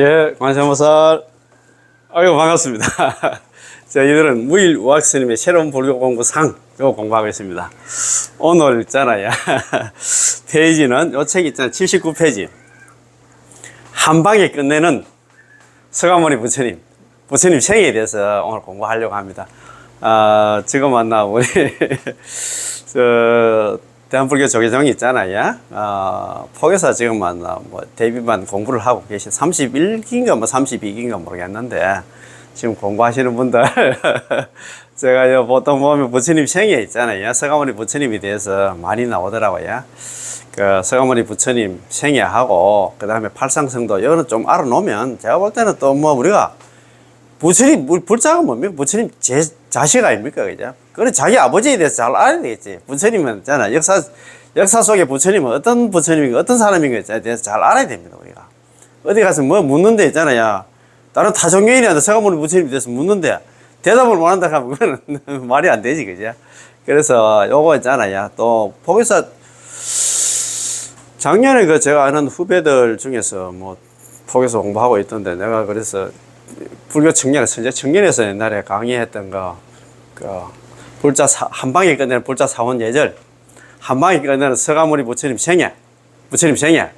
예, 관세음보살. 아유, 반갑습니다. 저희들은 무일우학 스님의 새로운 불교 공부상, 이거 공부하고 있습니다. 오늘 있잖아요. 페이지는, 요 책 있잖아요. 79페이지. 한 방에 끝내는 서가모니 부처님 생에 대해서 오늘 공부하려고 합니다. 지금 만나, 우리, 대한불교 조계종이 있잖아요. 포교사 지금 만나, 데뷔반 공부를 하고 계신 31기인가 32기인가 모르겠는데, 지금 공부하시는 분들, 제가 보통 보면 부처님 생애 있잖아요. 서가모니 부처님에 대해서 많이 나오더라고요. 그 서가모니 부처님 생애하고, 그 다음에 팔상성도, 이거는 좀 알아놓으면, 제가 볼 때는 또 우리가, 부처님, 불자가 뭡니까? 부처님 제 자식 아닙니까? 그죠? 그래, 자기 아버지에 대해서 잘 알아야 되겠지. 부처님은 있잖아. 역사 속에 부처님은 어떤 부처님인가, 어떤 사람인가에 대해서 잘 알아야 됩니다, 우리가. 어디 가서 묻는데 있잖아요. 다른 타종교인한테 서가모니 부처님에 대해서 묻는데, 대답을 못 한다 하면 그거는 말이 안 되지, 그죠? 그래서 요거 있잖아요. 또, 포교사, 작년에 제가 아는 후배들 중에서 포교사 공부하고 있던데, 내가 그래서, 불교 청년, 선제 청년에서 옛날에 강의했던 한 방에 끝내는 불자 사원 예절, 한 방에 끝내는 서가모니 부처님 생애,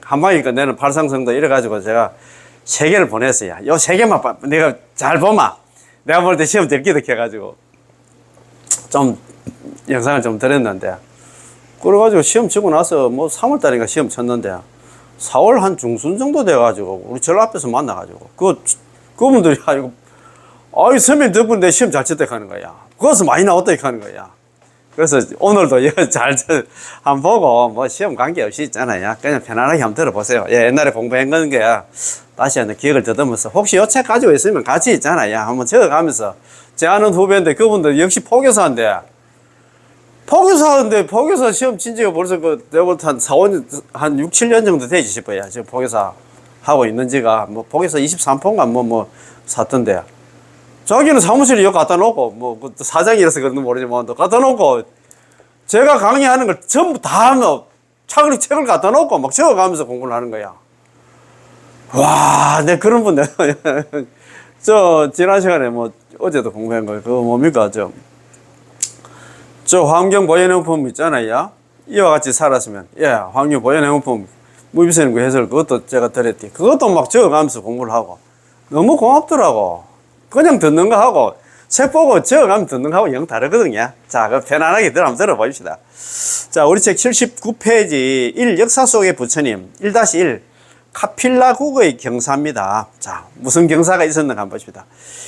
한 방에 끝내는 팔상성도 이래가지고 제가 3개를 보냈어요. 요 3개만 내가 잘 보마. 내가 볼 때 시험 들기득해가지고 좀 영상을 좀 드렸는데, 그래가지고 시험 치고 나서 3월달인가 시험 쳤는데 4월 한 중순 정도 돼가지고 우리 절 앞에서 만나가지고 그분들이 아이고 선배님 덕분에 내 시험 잘 쳤다 하는 거야. 그것은 많이 나왔다 하는 거야. 그래서 오늘도 이거 한번 보고 시험 관계없이 있잖아요. 그냥 편안하게 한번 들어보세요. 예, 옛날에 공부한 건 게 다시 한번 기억을 더듬어서 혹시 요 책 가지고 있으면 같이 있잖아요. 한번 적어가면서 제 아는 후배인데 그분들 역시 포교사인데 포교사 시험 친 지가 벌써 내가 볼 때 한 6, 7년 정도 되지 싶어요. 지금 포교사 하고 있는 지가 포교사 23포인가 샀던데, 자기는 사무실에 여기 갖다 놓고 사장이라서 그런지 모르지만 갖다 놓고 제가 강의하는 걸 전부 다 책을 갖다 놓고 막 적어가면서 공부를 하는 거야. 와, 내 그런 분 저 지난 시간에 어제도 공부한 거 그거 뭡니까? 저 환경보현행품 있잖아요. 이와 같이 살았으면, 환경보현행품 무비세는 그 해설 그것도 제가 드렸지. 그것도 막 적어가면서 공부를 하고 너무 고맙더라고. 그냥 듣는 거 하고 책 보고 적어가면 듣는 거 하고 영 다르거든요. 자, 그 편안하게 한번 들어보십시다. 자, 우리 책 79페이지 1 역사 속의 부처님 1-1 카필라국의 경사입니다. 자, 무슨 경사가 있었는가 한번 보십시다.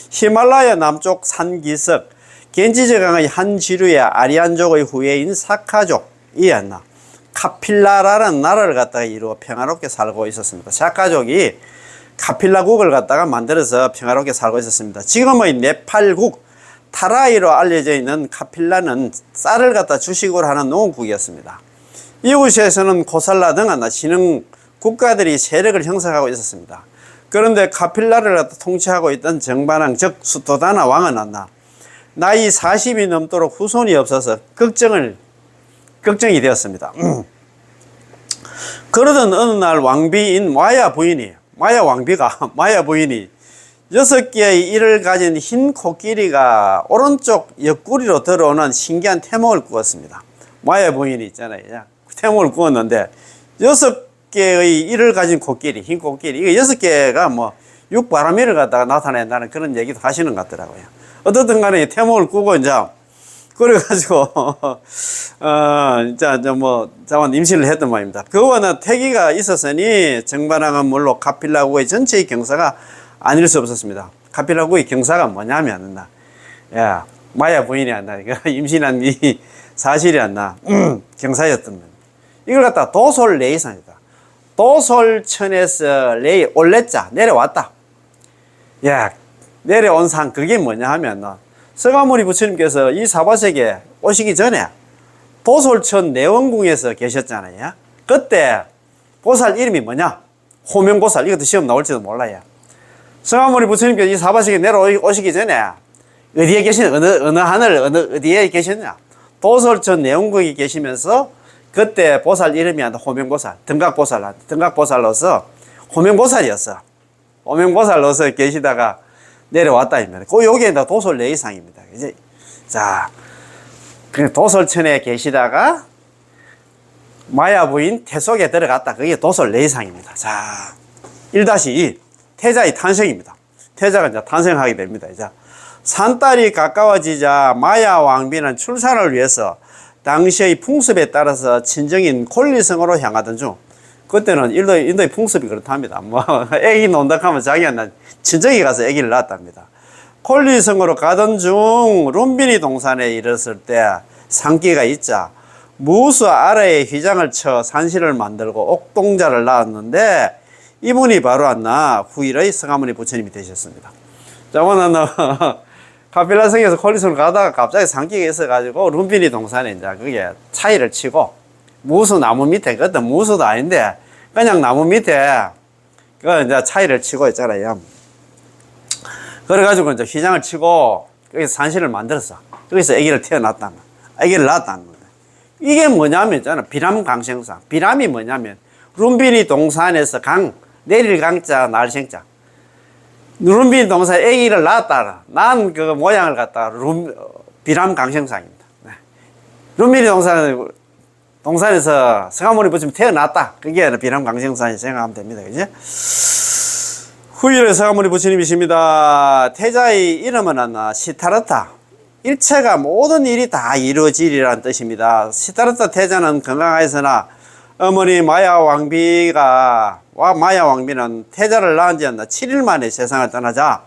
히말라야 남쪽 산기슭 겐지저강의 한 지류의 아리안족의 후예인 사카족이었나 카필라라는 나라를 갖다가 이루어 평화롭게 살고 있었습니다. 사카족이 카필라국을 갖다가 만들어서 평화롭게 살고 있었습니다. 지금의 네팔국 타라이로 알려져 있는 카필라는 쌀을 갖다 주식으로 하는 농국이었습니다. 이곳에서는 코살라 등한 신흥 국가들이 세력을 형성하고 있었습니다. 그런데 카필라를 갖다 통치하고 있던 정반왕 즉 수토다나 왕은 나이 40이 넘도록 후손이 없어서 걱정이 되었습니다. 그러던 어느 날 왕비인 마야 부인이 6개의 이를 가진 흰 코끼리가 오른쪽 옆구리로 들어오는 신기한 태몽을 꾸었습니다. 마야 부인이 있잖아요. 태몽을 꾸었는데 6개의 이를 가진 코끼리, 흰 코끼리, 이거 6개가 육바라밀을 갖다가 나타낸다는 그런 얘기도 하시는 것 같더라고요. 어떻든 간에 태몽을 꾸고 그래가지고 자원 임신을 했던 말입니다. 그거는 태기가 있었으니 정반왕은 물론 카필라국의 전체의 경사가 아닐 수 없었습니다. 카필라국의 경사가 뭐냐면 마야 부인이 임신한 이 사실이 경사였던 겁니다. 이걸 갖다 도솔레이산이다. 도솔천에서 올레자 내려왔다. 내려온 산 그게 뭐냐 하면 서가모니 부처님께서 이 사바세계에 오시기 전에 도솔천 내원궁에서 계셨잖아요. 그때 보살 이름이 뭐냐? 호명보살. 이것도 시험 나올지도 몰라요. 서가모니 부처님께서 이 사바세계에 내려오시기 전에 어디에 어느 하늘 어디에 계셨냐? 도솔천 내원궁에 계시면서 그때 보살 이름이 호명보살, 등각보살로서 호명보살이었어. 오명보살로서 계시다가 내려왔다 입니다. 그 여기에 도솔 내이상입니다. 이제 자, 그 도솔천에 계시다가 마야 부인 태속에 들어갔다. 그게 도솔 내이상입니다. 자, 1-2 태자의 탄생입니다. 태자가 이제 탄생하게 됩니다. 이제 산딸이 가까워지자 마야 왕비는 출산을 위해서 당시의 풍습에 따라서 친정인 콜리성으로 향하던 중, 그때는 인도의 풍습이 그렇답니다. 뭐 애기 논다 하면 자기가 친정에 가서 애기를 낳았답니다. 콜리성으로 가던 중 룸비니 동산에 이르렀을 때 산기가 있자 무수 아래에 휘장을 쳐 산실을 만들고 옥동자를 낳았는데 이분이 바로 안나 후일의 성가모니 부처님이 되셨습니다. 자, 오늘은 카필라성에서 콜리성을 가다가 갑자기 산기가 있어가지고 룸비니 동산에 이제 그게 차이를 치고 무수 나무 밑에, 그것도 무수도 아닌데 그냥 나무 밑에 그 이제 차이를 치고 있잖아요. 그래가지고 이제 휘장을 치고 거기서 산실을 만들었어. 거기서 아기를 태어났다는, 아기를 낳았다는 거예요. 이게 뭐냐면 있잖아, 비람강생사. 비람이 뭐냐면 룸비니 동산에서 내릴 강자 날생자. 룸비니 동산에 아기를 낳았다. 낳은 그 모양을 갖다가 비람강생상입니다. 네. 룸비니 동산에서 성가모니 부처님 태어났다. 그게 비람강생산이 생각하면 됩니다. 그지? 후일의 성가모니 부처님이십니다. 태자의 이름은 시타르타. 일체가 모든 일이 다 이루어지리라는 뜻입니다. 시타르타 태자는 건강하였으나 어머니 마야 왕비는 태자를 낳은 지 7일 만에 세상을 떠나자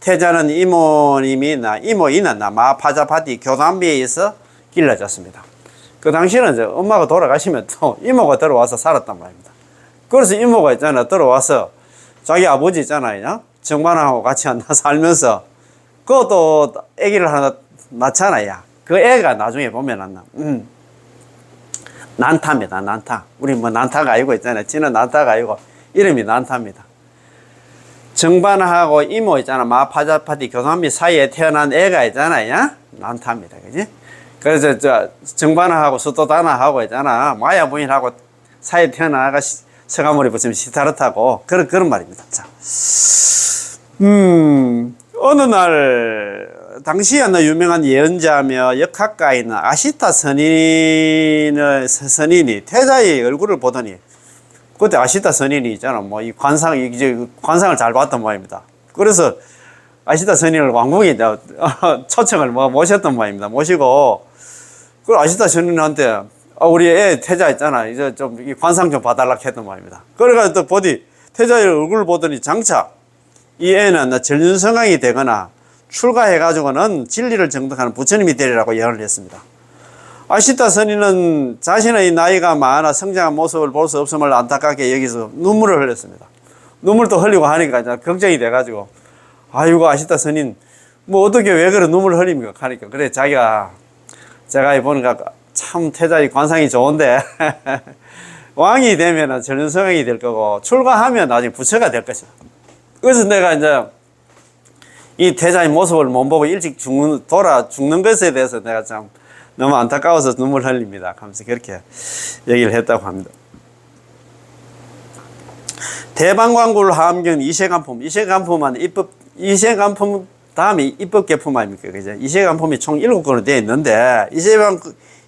태자는 이모이는 마파자파티 교담비에 있어 길러졌습니다. 그 당시에는 이제 엄마가 돌아가시면 또 이모가 들어와서 살았단 말입니다. 그래서 이모가 있잖아, 들어와서 자기 아버지 있잖아요, 정반하고 같이 살면서 그것도 아기를 하나 낳잖아요. 그 애가 나중에 보면 난타입니다. 난타. 우리 뭐 난타가 아니고 있잖아요. 지는 난타가 아니고 이름이 난타입니다. 정반하고 이모 있잖아, 마파자파티 교담비 사이에 태어난 애가 있잖아요. 난타입니다. 그지? 그래서 정반하고 수도다나하고 있잖아, 마야 부인하고 사이에 태어난 애가 성가모니 부처님 시타르타고 그런 말입니다. 자, 어느 날 당시에 유명한 예언자며 역학가인 아시타 선인이 태자의 얼굴을 보더니, 그때 아시타 선인이 있잖아, 뭐 이 관상을 잘 봤단 말입니다. 그래서 아시타 선인을 왕궁에 초청을 모셨단 말입니다. 모시고 그 아시타 선인한테 우리 애 태자 있잖아, 이제 좀 이 관상 좀 봐달라 했단 말입니다. 그래가지고 또 보디 태자의 얼굴을 보더니 장차 이 애는 전륜성왕이 되거나 출가해가지고는 진리를 정독하는 부처님이 되리라고 예언을 했습니다. 아시타 선인은 자신의 나이가 많아 성장한 모습을 볼 수 없음을 안타깝게 여기서 눈물을 흘렸습니다. 눈물도 흘리고 하니까 이제 걱정이 돼가지고, 아이고 아시타 선인 뭐 어떻게 왜 그래 눈물을 흘립니까 하니까, 그래 제가 보니까 참 태자의 관상이 좋은데 왕이 되면 전륜성왕이 될 거고 출가하면 나중에 부처가 될 것이다. 그래서 내가 이제 이 태자의 모습을 못 보고 일찍 죽는 것에 대해서 내가 참 너무 안타까워서 눈물 흘립니다 하면서 그렇게 얘기를 했다고 합니다. 대방광굴 하암경 이세간품. 이세간품 다음에 입법계품 아닙니까? 그죠? 이세간품이 총 7건으로 되어 있는데,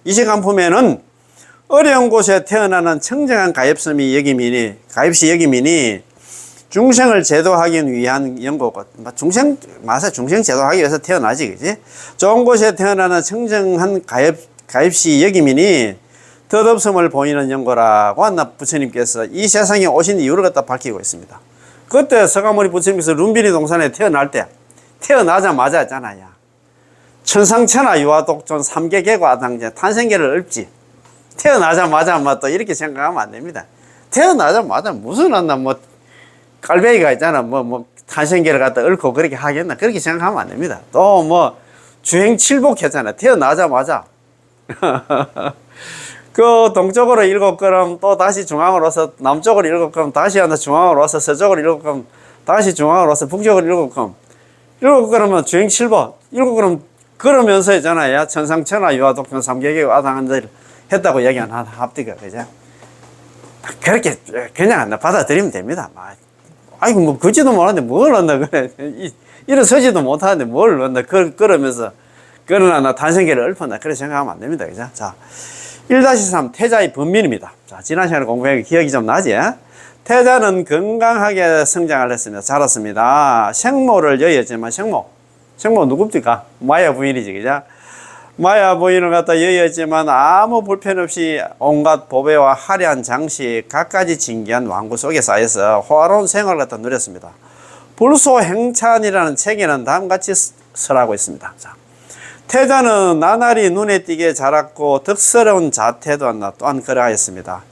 이세간품에는 어려운 곳에 태어나는 청정한 가엾이 여김이니 중생을 제도하기 위한 연고고, 중생 제도하기 위해서 태어나지, 그지? 좋은 곳에 태어나는 청정한 가엾이 여김이니 덧없음을 보이는 연고라고 한나 부처님께서 이 세상에 오신 이유를 갖다 밝히고 있습니다. 그때 성가모니 부처님께서 룸비니 동산에 태어나자마자 했잖아요. 천상천하 유아독존 삼계계고 아당제 탄생계를 읊지. 태어나자마자 또 이렇게 생각하면 안 됩니다. 태어나자마자 무슨 깔배기가 있잖아, 탄생계를 갖다 읊고 그렇게 하겠나, 그렇게 생각하면 안 됩니다. 또 주행칠복 했잖아, 태어나자마자. 그 동쪽으로 7걸음, 또 다시 중앙으로 와서 남쪽으로 7걸음, 다시 중앙으로 와서 서쪽으로 7걸음, 다시 중앙으로 와서 북쪽으로 7걸음. 7걸음은 주행칠복, 7걸음 걸으면서 있잖아요. 천상천하 유아독존 삼계계고 아당한들 했다고 얘기 합디가, 그죠? 그렇게 그냥 받아들이면 됩니다. 아이고, 뭐, 걷지도 못하는데 뭘 넣나, 그래. 일어서지도 못하는데 뭘 넣나, 그러면서, 그러나 나 탄생계를 읊었나, 그렇게 생각하면 안 됩니다. 그죠? 자, 1-3, 태자의 번민입니다. 자, 지난 시간에 공부한 기억이 좀 나지? 태자는 건강하게 성장을 했습니다. 자랐습니다. 생모를 여의었지만, 생모 누굽니까? 마야 부인이지, 그죠? 마야 부인을 갖다 여의었지만 아무 불편 없이 온갖 보배와 화려한 장식, 갖가지 진귀한 왕구 속에 쌓여서 호화로운 생활을 갖다 누렸습니다. 불소행찬이라는 책에는 다음같이 설하고 있습니다. 자, 태자는 나날이 눈에 띄게 자랐고 덕스러운 자태도 또한 그러하였습니다.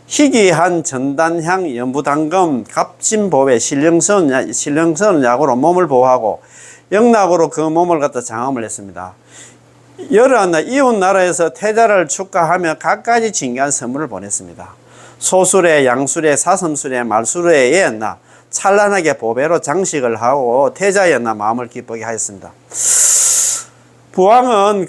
희귀한 전단향, 연부당금, 갑진보배, 신령선 약으로 몸을 보호하고 영락으로 그 몸을 갖다 장엄을 했습니다. 여러 이웃 나라에서 태자를 축하하며 갖가지 진귀한 선물을 보냈습니다. 소술에, 양술에, 사슴술에, 말술에 찬란하게 보배로 장식을 하고 태자의 마음을 기쁘게 하였습니다. 부왕은,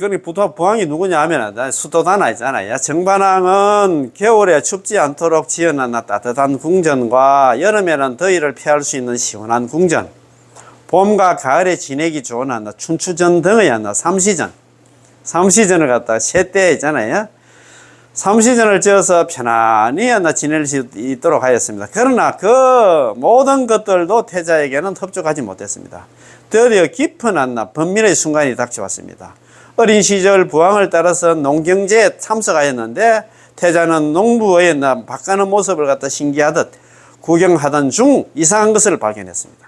부왕이 누구냐 하면, 수도다나 있잖아요. 정반왕은 겨울에 춥지 않도록 지어놨 따뜻한 궁전과 여름에는 더위를 피할 수 있는 시원한 궁전, 봄과 가을에 지내기 좋은 춘추전 등의 삼시전을 갖다가 세때 있잖아요. 삼시전을 지어서 편안히 지낼 수 있도록 하였습니다. 그러나 그 모든 것들도 태자에게는 흡족하지 못했습니다. 드디어 깊은 번민의 순간이 닥쳐왔습니다. 어린 시절 부왕을 따라서 농경제에 참석하였는데 태자는 농부의 바뀌는 모습을 갖다 신기하듯 구경하던 중 이상한 것을 발견했습니다.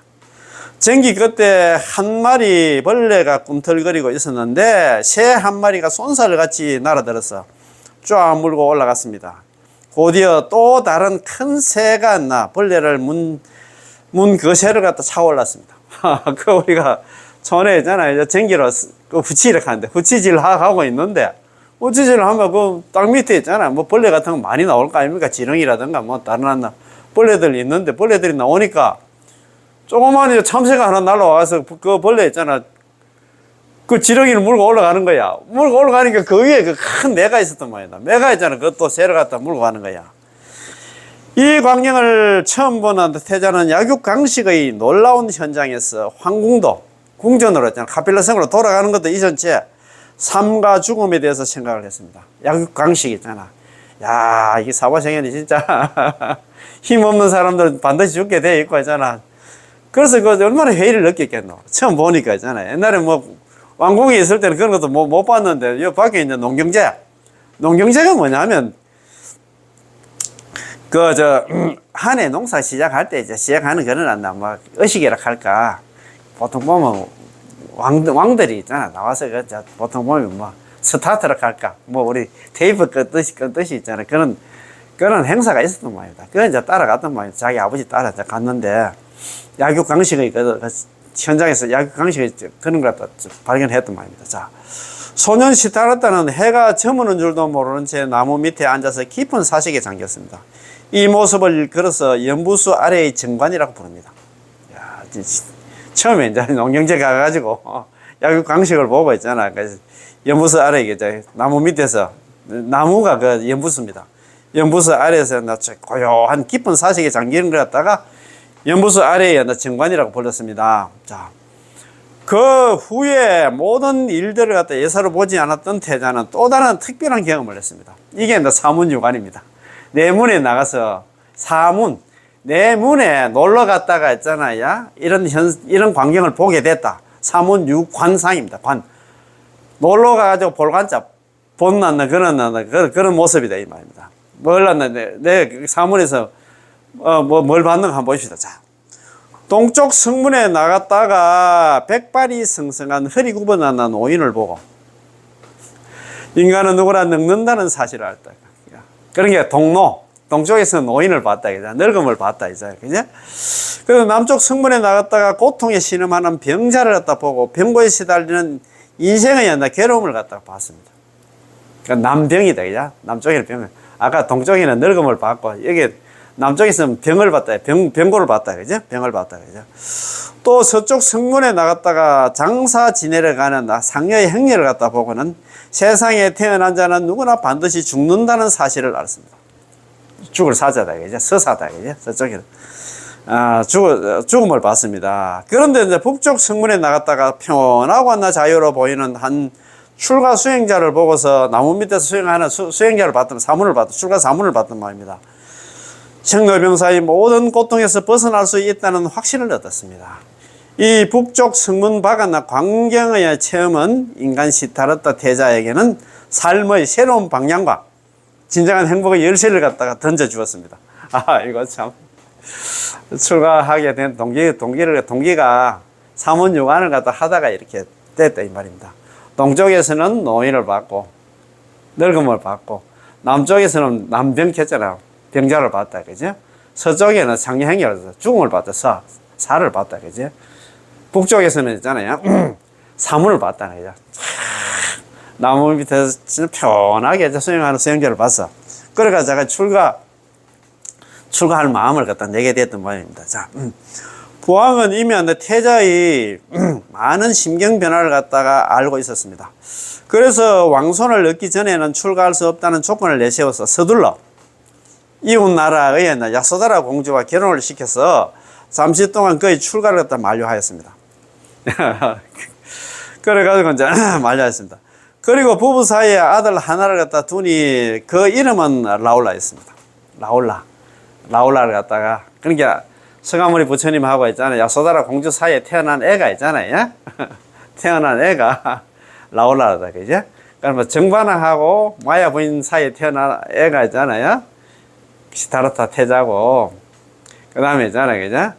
전기 그때 한 마리 벌레가 꿈틀거리고 있었는데 새 한 마리가 쏜살을 같이 날아들어서 쫙 물고 올라갔습니다. 곧이어 또 다른 큰 새가 벌레를 문 그 새를 갖다 차올랐습니다. 그 우리가 전에 있잖아요. 전기로 그 후치를 하는데 후치질 하고 있는데 후치질 하면 그 땅 밑에 있잖아요. 뭐 벌레 같은 거 많이 나올 거 아닙니까? 지렁이라든가 뭐 다른 벌레들이 있는데 벌레들이 나오니까 조그마한 참새가 하나 날아와서 그 벌레 있잖아. 그 지렁이를 물고 올라가는 거야. 물고 올라가니까 그 위에 그 큰 매가 있었단 말이다. 매가 있잖아. 그것도 새를 갖다 물고 가는 거야. 이 광경을 처음 보는 태자는 약육강식의 놀라운 현장에서 황궁도, 궁전으로 있잖아. 카필라성으로 돌아가는 것도 이전째 삶과 죽음에 대해서 생각을 했습니다. 약육강식 있잖아. 야, 이게 사바생연이 진짜 힘없는 사람들은 반드시 죽게 돼 있고 있잖아. 그래서 그 얼마나 회의를 느꼈겠노. 처음 보니까 있잖아요. 옛날에 뭐 왕궁에 있을 때는 그런 것도 못 봤는데 여기 밖에 있는 농경제. 농경제가 뭐냐면 한 해 농사 시작할 때 이제 시작하는 거는 뭐 의식이라 할까. 보통 보면 왕들이 있잖아. 나와서 보통 보면 뭐 스타트라 할까. 뭐 우리 테이프 끄듯이 있잖아. 그런 행사가 있었단 말이다. 그건 이제 따라갔단 말이야. 자기 아버지 따라 갔는데 약육강식의 현장에서 약육강식의 그런 걸 갖다 발견했단 말입니다. 자, 소년 시타르타는 해가 저무는 줄도 모르는 채 나무 밑에 앉아서 깊은 사색에 잠겼습니다. 이 모습을 걸어서 연부수 아래의 정관이라고 부릅니다. 야, 처음에 이제 농경제 가가지고 약육강식을 보고 있잖아. 그래서 연부수 아래에 이제 나무 밑에서 나무가 그 연부수입니다. 연부수 아래에서 고요한 깊은 사색에 잠기는 걸 갖다가 연부수 아래에 정관이라고 불렀습니다. 자, 그 후에 모든 일들을 갖다 예사로 보지 않았던 태자는 또 다른 특별한 경험을 했습니다. 이게 사문유관입니다. 내문에 나가서 내문에 놀러 갔다가 있잖아요. 이런 광경을 보게 됐다. 사문유관상입니다. 놀러 가가지고 볼관자 본났나 그런 모습이다 이 말입니다. 내 사문에서 뭘 봤는가 한번 보십시다. 자, 동쪽 성문에 나갔다가 백발이 성성한 허리 굽어난 노인을 보고 인간은 누구나 늙는다는 사실을 알다. 그런 게 동쪽에서 노인을 봤다. 늙음을 봤다. 그죠? 그래서 남쪽 성문에 나갔다가 고통에 신음하는 병자를 갖다 보고 병고에 시달리는 인생의 괴로움을 갖다 봤습니다. 그러니까 남병이다. 그죠? 남쪽에는 병, 아까 동쪽에는 늙음을 봤고 여기 남쪽에서는 병을 봤다. 병고를 봤다. 그죠? 병을 봤다. 그죠? 또 서쪽 성문에 나갔다가 장사 지내러 가는 상여의 행렬을 갖다 보고는 세상에 태어난 자는 누구나 반드시 죽는다는 사실을 알았습니다. 죽을 사자다. 그죠? 서사다. 그죠? 서쪽에는. 죽음을 받습니다. 그런데 이제 북쪽 성문에 나갔다가 평온하고 자유로 보이는 한 출가 수행자를 보고서 나무 밑에서 수행하는 수행자를 봤던 사문을 봤던 출가 사문을 봤던 말입니다. 생로병사의 모든 고통에서 벗어날 수 있다는 확신을 얻었습니다. 이 북쪽 성문 바깥나 광경의 체험은 인간 시타르타 태자에게는 삶의 새로운 방향과 진정한 행복의 열쇠를 갖다가 던져주었습니다. 이거 참 출가하게 된 동기가 사문유관을 갖다 하다가 이렇게 됐다 이 말입니다. 동쪽에서는 노인을 받고 늙음을 받고 남쪽에서는 남병했잖아요. 병자를 받다 그죠? 서쪽에는 상해행위를 죽음을 받다 사를 받다 그죠? 북쪽에서는 있잖아요. 사문을 받다 그죠? 나무 밑에서 진짜 편하게 수행하는 수행자를 봤어. 그러니까 제가 출가할 마음을 갖다 내게 됐던 모양입니다. 자, 부왕은 이미 태자의 많은 심경 변화를 갖다가 알고 있었습니다. 그래서 왕손을 얻기 전에는 출가할 수 없다는 조건을 내세워서 서둘러 이웃 나라의 야소다라 공주와 결혼을 시켜서 잠시 동안 그의 출가를 갖다 만료하였습니다. 그래가지고 이제 만료했습니다. 그리고 부부 사이에 아들 하나를 갖다 두니 그 이름은 라울라였습니다. 라울라를 갖다가 그러니까 서가모니 부처님하고 있잖아요. 야소다라 공주 사이에 태어난 애가 있잖아요. 태어난 애가 라울라다 그죠? 그러면 정반하고 마야 부인 사이에 태어난 애가 있잖아요. 시타르타 태자고 그 다음에 있잖아요. 그죠?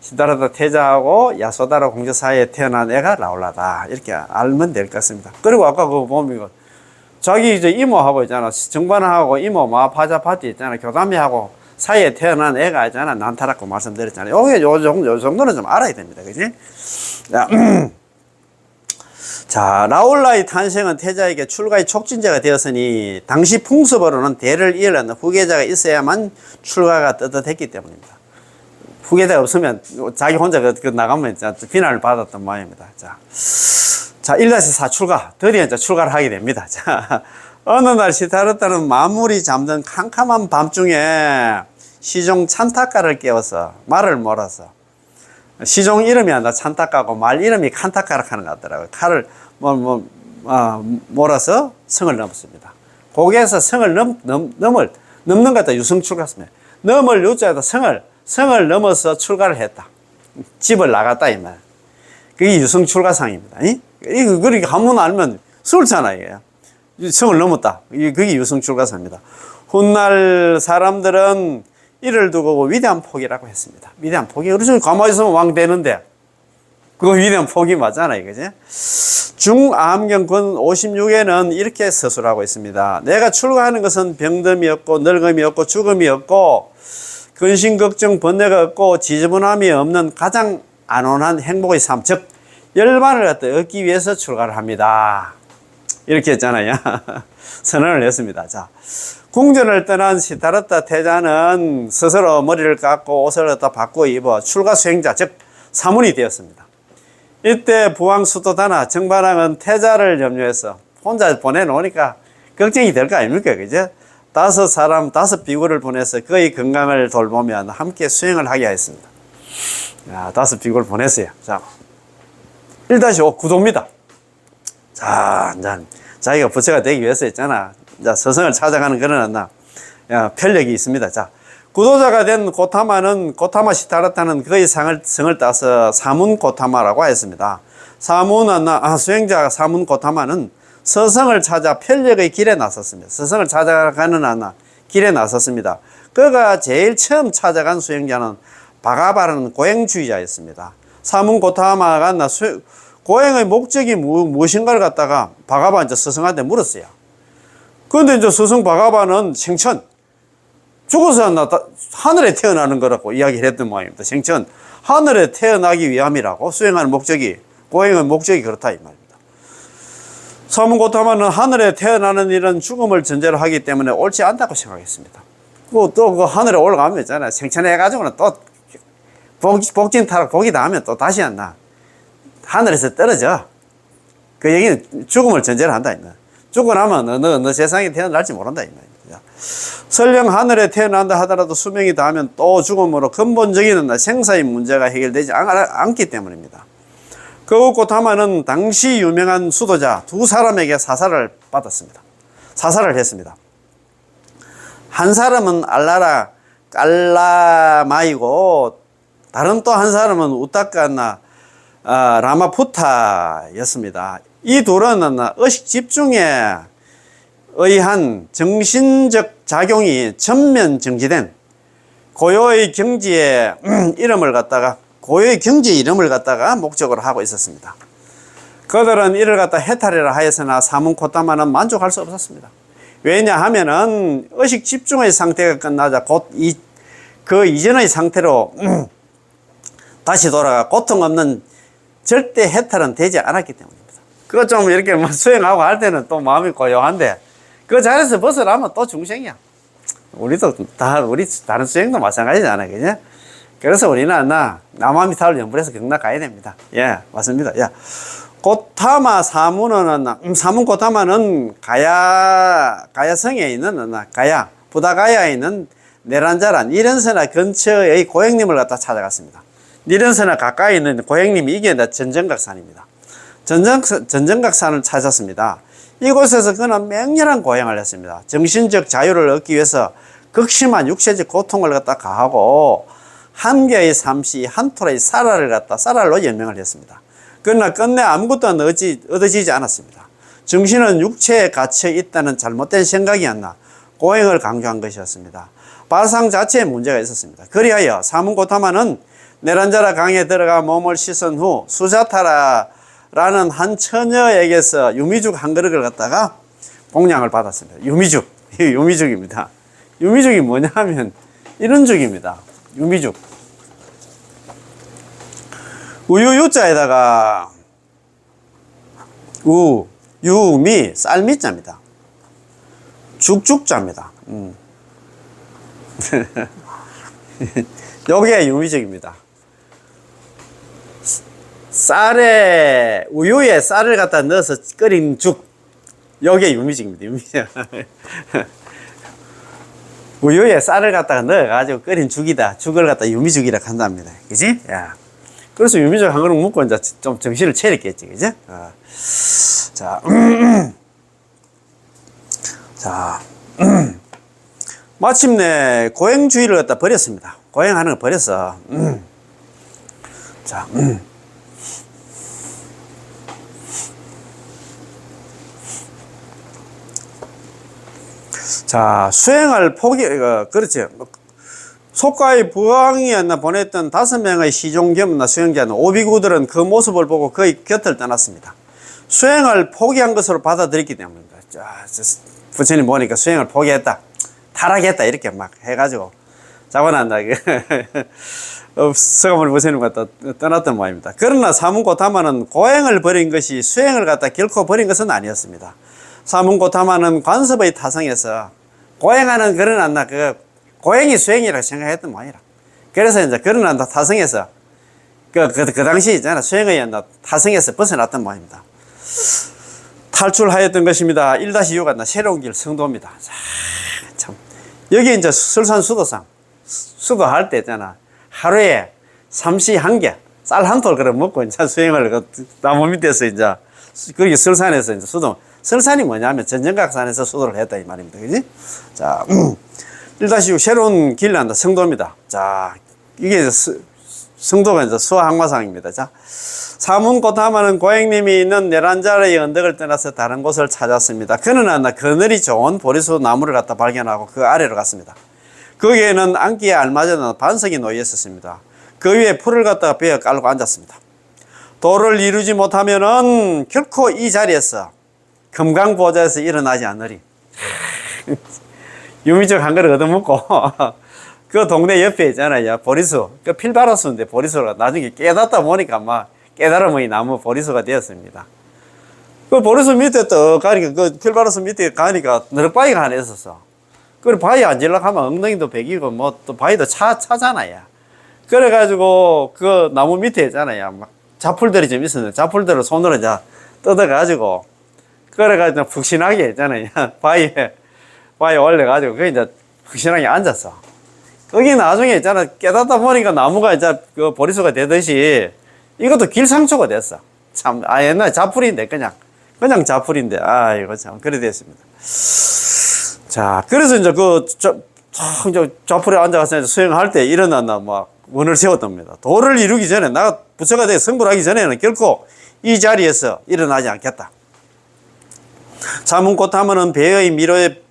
시타르타 태자하고 야소다라 공주 사이에 태어난 애가 라울라다. 이렇게 알면 될 것 같습니다. 그리고 아까 그거 보면 자기 이제 이모하고 있잖아. 정반하고 이모 마파자파티 있잖아. 교담이하고 사이에 태어난 애가 있잖아. 난타라고 말씀드렸잖아요. 요 정도는 좀 알아야 됩니다. 그지? 자, 라울라의 탄생은 태자에게 출가의 촉진제가 되었으니 당시 풍습으로는 대를 이으려는 후계자가 있어야만 출가가 떳떳했기 때문입니다. 후계자가 없으면 자기 혼자 나가면 비난을 받았던 모양입니다. 자, 1-4 출가. 드디어 이제 출가를 하게 됩니다. 자, 어느 날 시타르타는 만물이 잠든 캄캄한 밤중에 시종 찬타카를 깨워서 말을 몰아서 시종 이름이 아니라 찬타카고 말 이름이 칸타카라 하는 것 같더라고요. 칼을 몰아서 성을 넘었습니다. 거기에서 성을 넘는 것 같다. 유성출가했습니다. 넘을 유자에다 성을 넘어서 출가를 했다. 집을 나갔다 이 말. 그게 유성출가상입니다. 그러니까 한번 알면 술잖아요. 성을 넘었다. 그게 유성출가상입니다. 훗날 사람들은 이를 두고 위대한 포기라고 했습니다. 위대한 포기. 그렇죠. 가만히 있으면 왕 되는데. 그거 위대한 포기 맞잖아요. 그죠? 중암경 권 56에는 이렇게 서술하고 있습니다. 내가 출가하는 것은 병듦이 없고 늙음이 없고 죽음이 없고 근심 걱정 번뇌가 없고 지저분함이 없는 가장 안온한 행복의 삶, 즉 열반을 얻기 위해서 출가를 합니다. 이렇게 했잖아요. 선언을 했습니다. 자, 궁전을 떠난 시타르타 태자는 스스로 머리를 깎고 옷을 갖다 바꾸어 입어 출가 수행자, 즉 사문이 되었습니다. 이때 부왕 수도다나 정반왕은 태자를 염려해서 혼자 보내놓으니까 걱정이 될 거 아닙니까? 그죠? 5 비구를 보내서 그의 건강을 돌보며 함께 수행을 하게 하였습니다. 5 비구를 보냈어요. 자, 1-5 구도입니다. 자, 자기가 부처가 되기 위해서 있잖아. 자, 서성을 찾아가는 그런 편력이 있습니다. 자, 구도자가 된 고타마 시타르타는 그의 성을 따서 사문 고타마라고 했습니다. 수행자 사문 고타마는 서성을 찾아 편력의 길에 나섰습니다. 서성을 찾아가는 길에 나섰습니다. 그가 제일 처음 찾아간 수행자는 바가바라는 고행주의자였습니다. 사문 고타마가 고행의 목적이 무엇인가를 갖다가 바가바 스승한테 물었어요. 그런데 이제 스승 바가바는 생천, 죽어서 하늘에 태어나는 거라고 이야기를 했던 모양입니다. 생천, 하늘에 태어나기 위함이라고 수행하는 목적이, 고행의 목적이 그렇다 이 말입니다. 사문 고타마는 하늘에 태어나는 일은 죽음을 전제로 하기 때문에 옳지 않다고 생각했습니다. 또 하늘에 올라가면 있잖아요. 생천해가지고는 또 복진 타락 복이 닿으면 또 다시 안 나. 하늘에서 떨어져. 그 얘기는 죽음을 전제로 한다. 죽고 나면 너 세상에 태어날지 모른다. 설령 하늘에 태어난다 하더라도 수명이 다하면 또 죽음으로 근본적인 생사의 문제가 해결되지 않기 때문입니다. 거우고타마는 당시 유명한 수도자 두 사람에게 사살을 받았습니다. 사살을 했습니다. 한 사람은 깔라마이고 다른 또 한 사람은 우타카나 라마푸타였습니다. 이 둘은 의식 집중에 의한 정신적 작용이 전면 정지된 고요의 경지의 이름을 갖다가 목적으로 하고 있었습니다. 그들은 이를 갖다 해탈이라 하였으나 사문코타마는 만족할 수 없었습니다. 왜냐하면은 의식 집중의 상태가 끝나자 곧 그 이전의 상태로 다시 돌아가 고통 없는 절대 해탈은 되지 않았기 때문입니다. 그거 좀 이렇게 수행하고 할 때는 또 마음이 고요한데 그 자리에서 벗어나면 또 중생이야. 우리도 우리 다른 수행도 마찬가지잖아, 그죠? 그래서 우리는 남아미타를 연불해서 경락 가야 됩니다. 예, 맞습니다. 야, 고타마 사문 고타마는 가야성에 있는 부다가야에 있는 네란자란 이른서나 근처의 고행님을 갖다 찾아갔습니다. 이른서나 가까이 있는 고행님이 이게 전정각산입니다. 전정각산을 찾았습니다. 이곳에서 그는 맹렬한 고행을 했습니다. 정신적 자유를 얻기 위해서 극심한 육체적 고통을 갖다 가하고 한 개의 삼시 한 톨의 쌀알로 연명을 했습니다. 그러나 끝내 아무것도 얻어지지 않았습니다. 정신은 육체에 갇혀 있다는 잘못된 생각이었나 고행을 강조한 것이었습니다. 발상 자체에 문제가 있었습니다. 그리하여 사문고타마는 네란자라 강에 들어가 몸을 씻은 후 수자타라는 한 처녀에게서 유미죽 한 그릇을 갖다가 공양을 받았습니다. 유미죽입니다. 유미죽이 뭐냐 하면 이런 죽입니다. 유미죽. 우유유자에다가 유미, 쌀미자입니다. 죽죽자입니다. 요게 유미죽입니다. 우유에 쌀을 갖다 넣어서 끓인 죽. 요게 유미죽입니다. 유미죽. 우유에 쌀을 갖다가 넣어가지고 끓인 죽이다. 죽을 갖다 유미죽이라 한답니다. 그지? 야. 그래서 유미죽 한 그릇 먹고 이제 좀 정신을 차렸겠지. 그지? 마침내 고행주의를 갖다 버렸습니다. 고행하는 걸 버렸어. 수행을 그렇지. 속가의 부왕이었나 보냈던 5명의 시종겸나 수행자는 오비구들은 그 모습을 보고 그의 곁을 떠났습니다. 수행을 포기한 것으로 받아들였기 때문입니다. 부처님 보니까 수행을 포기했다. 타락했다. 이렇게 막 해가지고 잡아난다. 서가모니 부처님 갖다 떠났던 모양입니다. 그러나 사문고타마는 고행을 버린 것이 수행을 갖다 결코 버린 것은 아니었습니다. 사문고타마는 관습의 타성에서 고행하는 그런 고행이 수행이라고 생각했던 모양이라. 그래서 이제 그런 타성에서 그 당시 있잖아. 수행의 타성에서 벗어났던 모양입니다. 탈출하였던 것입니다. 1-6가 새로운 길 성도입니다. 참. 여기 이제 설산수도상, 수도할 때 있잖아. 하루에 삼시 한 개, 쌀 한 톨 그래 먹고 이제 수행을 나무 밑에서 이제, 거기 설산에서 이제 설산이 뭐냐면 전정각산에서 수도를 했다 이 말입니다. 그지? 1-6 새로운 길 난다. 성도입니다. 이게 성도가 이제 수화항마상입니다. 사문고타마는 고행님이 있는 네란자르의 언덕을 떠나서 다른 곳을 찾았습니다. 그는 그늘이 좋은 보리수 나무를 갖다 발견하고 그 아래로 갔습니다. 거기에는 앉기에 알맞은 반석이 놓여 있었습니다. 그 위에 풀을 갖다가 베어 깔고 앉았습니다. 도를 이루지 못하면은 결코 이 자리에서 금강보좌에서 일어나지 않으리. 유미죽 한 그릇 얻어먹고 그 동네 옆에 있잖아요. 보리수. 그 필바로수인데 보리수가 나중에 깨닫다 보니까 막 깨달음의 나무 보리수가 되었습니다. 그 보리수 밑에 또 가니까 그 필바로수 밑에 가니까 너럭바위가 하나 있었어. 그래 바위 앉으려고 하면 엉덩이도 베기고 뭐 또 바위도 차잖아요. 그래가지고 그 나무 밑에 있잖아요. 막 자풀들이 좀 있었는데 자풀들을 손으로 이제 뜯어가지고 그래가지고 푹신하게 있잖아요. 바위에 바위에 올려가지고, 거기 이제 확실하게 앉았어. 거기 나중에 있잖아, 깨닫다 보니까 나무가 이제 그 보리수가 되듯이 이것도 길상초가 됐어. 참, 옛날에 자풀인데, 그냥 자풀인데, 이거 참, 그래 됐습니다. 자, 그래서 이제 이제 자풀에 앉아가서 이제 수행할 때 일어났나, 막, 원을 세웠답니다. 도를 이루기 전에, 나가 부처가 돼 승부를 하기 전에는 결코 이 자리에서 일어나지 않겠다. 자문꽃하면은 배의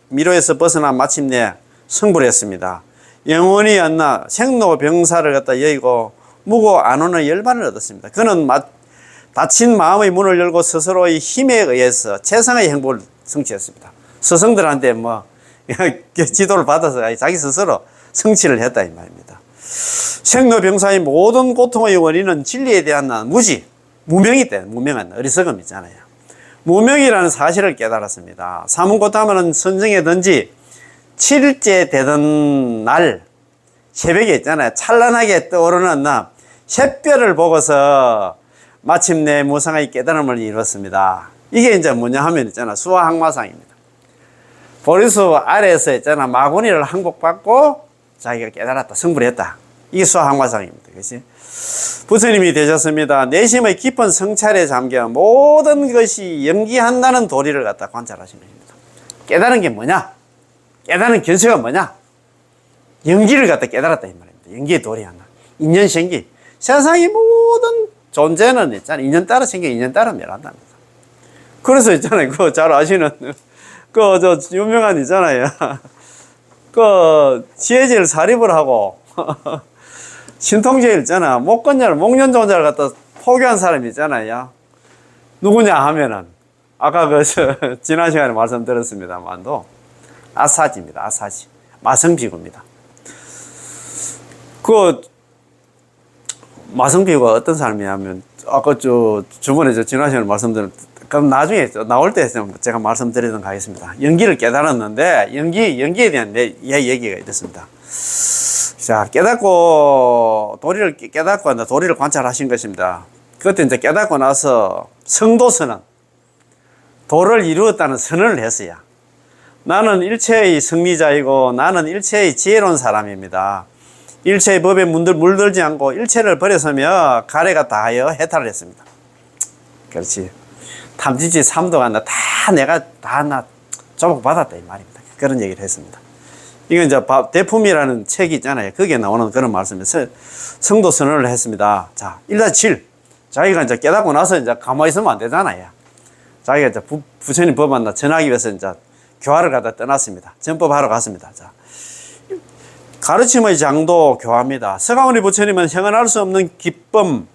미로에서 벗어나 마침내 승부를 했습니다. 영원히 안나 생로병사를 갖다 여의고 무고 안오는 열반을 얻었습니다. 그는 닫힌 마음의 문을 열고 스스로의 힘에 의해서 최상의 행복을 성취했습니다. 스승들한테 지도를 받아서 자기 스스로 성취를 했다 이 말입니다. 생로병사의 모든 고통의 원인은 진리에 대한 무명이 때 무명한 어리석음 있잖아요. 무명이라는 사실을 깨달았습니다. 사문고타면은 선정이든지 7일째 되던 날 새벽에 있잖아요. 찬란하게 떠오르는 샛별을 보고서 마침내 무상의 깨달음을 이뤘습니다. 이게 이제 뭐냐 하면 있잖아. 수화항마상입니다. 보리수 아래에서 있잖아. 마구니를 항복받고 자기가 깨달았다. 승부를 했다. 이게 수화항마상입니다. 그렇지? 부처님이 되셨습니다. 내심의 깊은 성찰에 잠겨 모든 것이 연기한다는 도리를 갖다 관찰하시는 겁니다. 깨달은 게 뭐냐? 깨달은 견수가 뭐냐? 연기를 갖다 깨달았다 이 말입니다. 연기의 도리 하나. 인연생기. 세상의 모든 존재는 있잖아요. 인연 따라 생겨 인연 따라 멸한답니다. 그래서 있잖아요. 그거 잘 아시는 유명한 있잖아요. 지혜질 사립을 하고 신통제 있잖아. 목건자를 목련종자를 갖다 포기한 사람이 있잖아요. 누구냐 하면은 아까 지난 시간에 말씀드렸습니다만도 아사지입니다. 아사지. 마성비구입니다. 마성비구가 어떤 사람이냐면 아까 저번에 지난 시간에 말씀드린 그럼 나중에 나올 때 제가 말씀드리도록 하겠습니다. 연기를 깨달았는데 연기에 대한 얘기가 있었습니다. 자, 도리를 깨닫고 도리를 관찰하신 것입니다. 그때 이제 깨닫고 나서 성도선언, 도를 이루었다는 선언을 했어요. 나는 일체의 승리자이고 나는 일체의 지혜로운 사람입니다. 일체의 법에 물들지 않고 일체를 버려서며 가래가 다하여 해탈을 했습니다. 그렇지. 탐지지 삼도가 내가 조복받았다 이 말입니다. 그런 얘기를 했습니다. 이건 이제 대품이라는 책이 있잖아요. 거기에 나오는 그런 말씀에서 성도 선언을 했습니다. 자, 1-7. 자기가 이제 깨닫고 나서 이제 가만히 있으면 안 되잖아요. 자기가 이제 부처님 법만 전하기 위해서 이제 교화를 가다 떠났습니다. 전법하러 갔습니다. 자, 가르침의 장도 교화입니다. 서가모니 부처님은 형언할 수 없는 기쁨,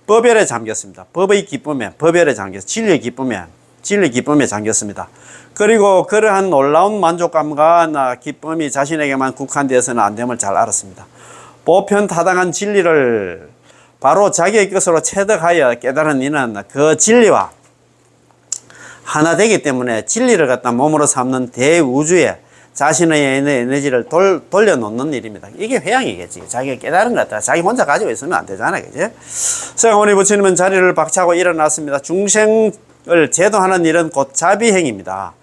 법열에 잠겼습니다. 법의 기쁨에, 법열에 잠겼습니다. 진리의 기쁨에 잠겼습니다. 그리고 그러한 놀라운 만족감과 기쁨이 자신에게만 국한되어서는 안 됨을 잘 알았습니다. 보편타당한 진리를 바로 자기의 것으로 체득하여 깨달은 이는 그 진리와 하나 되기 때문에 진리를 갖다 몸으로 삼는 대우주에 자신의 에너지를 돌려놓는 일입니다. 이게 회양이겠지. 자기가 깨달은 것 같다. 자기 혼자 가지고 있으면 안 되잖아. 그지? 서가모니 부처님은 자리를 박차고 일어났습니다. 중생을 제도하는 일은 곧 자비행입니다.